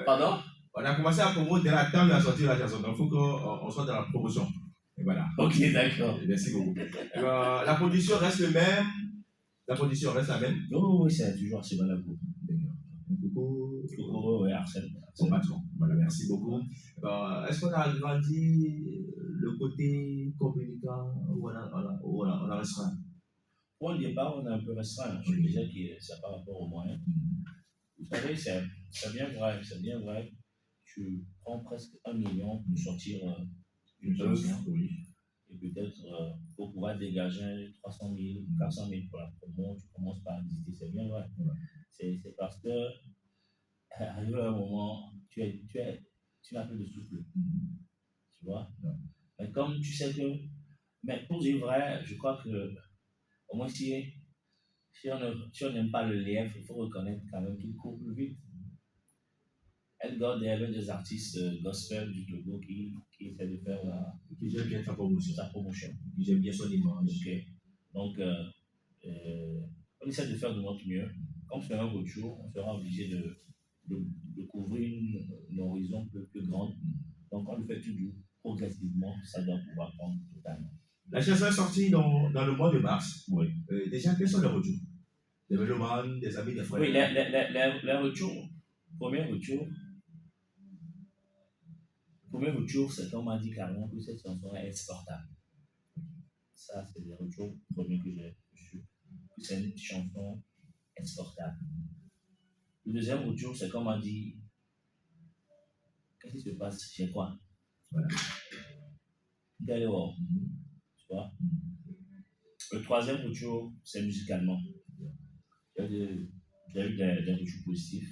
Pardon? On a commencé à promouvoir de l'attente de la sortie de la chanson. Donc, il faut qu'on soit dans la promotion. Et voilà. Ok, d'accord. Merci beaucoup. La production reste le même. La production reste la même. Oh, oui, c'est toujours assez mal à vous. Coucou. Oui, Arsène. Son patron. Voilà, merci beaucoup. Est-ce qu'on a agrandi le côté communicant ou on a restreint? Au départ, on a un peu restreint. Je disais que c'est par rapport aux moyens. Vous savez, c'est bien vrai. Tu prends presque 1 million pour sortir une chanson. Oui. Et peut-être pour pouvoir dégager 300 000, 400 000 pour la promo, tu commences par visiter. C'est bien vrai. Ouais. C'est parce que arrivé à un moment, tu n'as plus de souffle. Tu vois? Ouais. Mais comme tu sais que. Mais pour dire vrai, je crois que au moins si on n'aime pas le lièvre, il faut reconnaître quand même qu'il court plus vite. God, il y avait des artistes gospel du Togo qui essaient de faire Qui j'aime bien sa promotion. Qui j'aime bien son image. Ok. Donc, on essaie de faire de notre mieux. Comme c'est un retour, on sera obligé de couvrir une horizon plus grande. Donc, on le fait toujours progressivement, ça doit pouvoir prendre totalement. La chanson est sortie dans le mois de mars. Oui. Déjà, quels sont les retours? Des mélomanes, des amis, des frères? Oui, les retours. Premier retour, c'est qu'on m'a dit carrément que cette chanson est exportable. Ça, c'est le retour premier que j'ai reçu. C'est une chanson exportable. Le deuxième retour, c'est qu'on m'a dit qu'est-ce qui se passe chez quoi? Voilà. D'ailleurs, tu vois. Le troisième retour, c'est musicalement. J'ai eu des retours positifs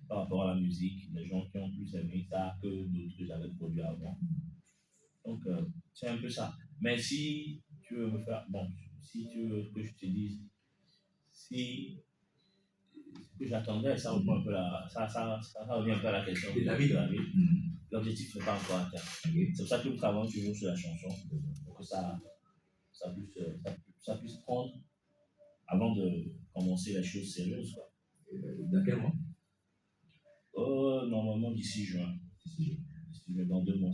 par rapport à la musique, les gens qui ont plus aimé ça que d'autres que j'avais produits avant. Donc, c'est un peu ça. Mais si tu veux me faire, si tu veux que je te dise, si ce que j'attendais, ça revient un peu à la question de la vie. L'objectif n'est pas encore atteint. Okay. C'est pour ça que nous travaillons toujours sur la chanson, pour que ça puisse prendre avant de commencer les choses sérieuses. Dans quel mois? Normalement d'ici juin. Dans 2 mois.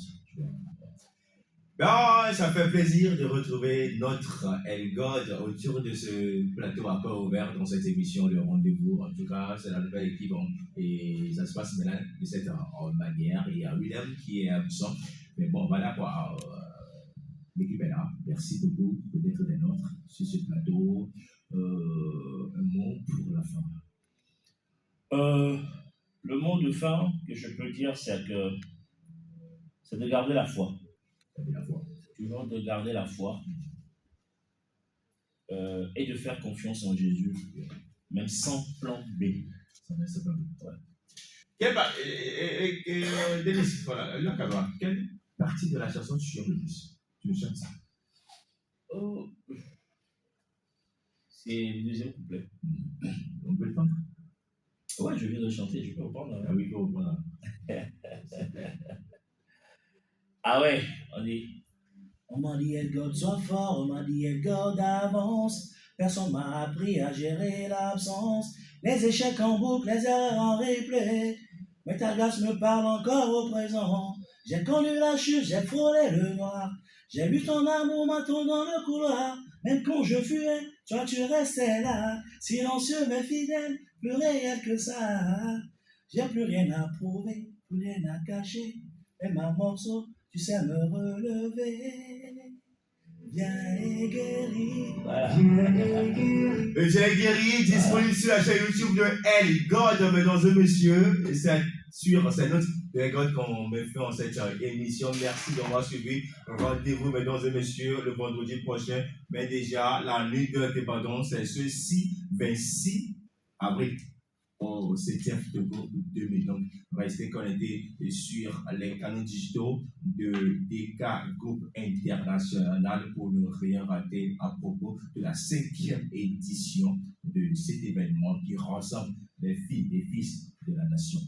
Bon, ça fait plaisir de retrouver notre Elgod autour de ce plateau à cœur ouvert dans cette émission Le Rendez-vous. En tout cas, c'est la nouvelle équipe et ça se passe maintenant de cette manière. Il y a William qui est absent. Mais bon, voilà quoi. L'équipe est là. Merci beaucoup d'être des nôtres sur ce plateau. Un mot pour la fin. Le mot de fin que je peux dire, c'est de garder la foi. Toujours de garder la foi et de faire confiance en Jésus, même sans plan B. Ouais. Denis, voilà, quelle partie de la chanson tu aimes le plus? Tu me chantes ça? C'est le deuxième couplet. On peut le prendre? Ouais, je viens de chanter, je peux reprendre. Ah oui, il faut reprendre. Ah ouais, on dit. On m'a dit Elgod sois fort, on m'a dit Elgod avance. Personne m'a appris à gérer l'absence. Les échecs en boucle, les erreurs en replay. Mais ta grâce me parle encore au présent. J'ai connu la chute, j'ai frôlé le noir. J'ai vu ton amour m'attendre dans le couloir. Même quand je fuyais, toi tu restais là. Silencieux mais fidèle, plus réel que ça. J'ai plus rien à prouver, plus rien à cacher. Même un morceau, tu sais me relever. Viens et guéris. Voilà. Viens et guéris, disponible sur la chaîne YouTube de Elgod, mesdames et messieurs. Et c'est notre Elgod qu'on me fait en cette émission. Merci d'avoir suivi. Rendez-vous, mesdames et messieurs, le vendredi prochain. Mais déjà, la nuit de l'indépendance, c'est ce 26 avril. Au 7e Togo 2000. Donc, restez connectés sur les canaux digitaux de DK Group International pour ne rien rater à propos de la 5e édition de cet événement qui rassemble les filles et fils de la nation.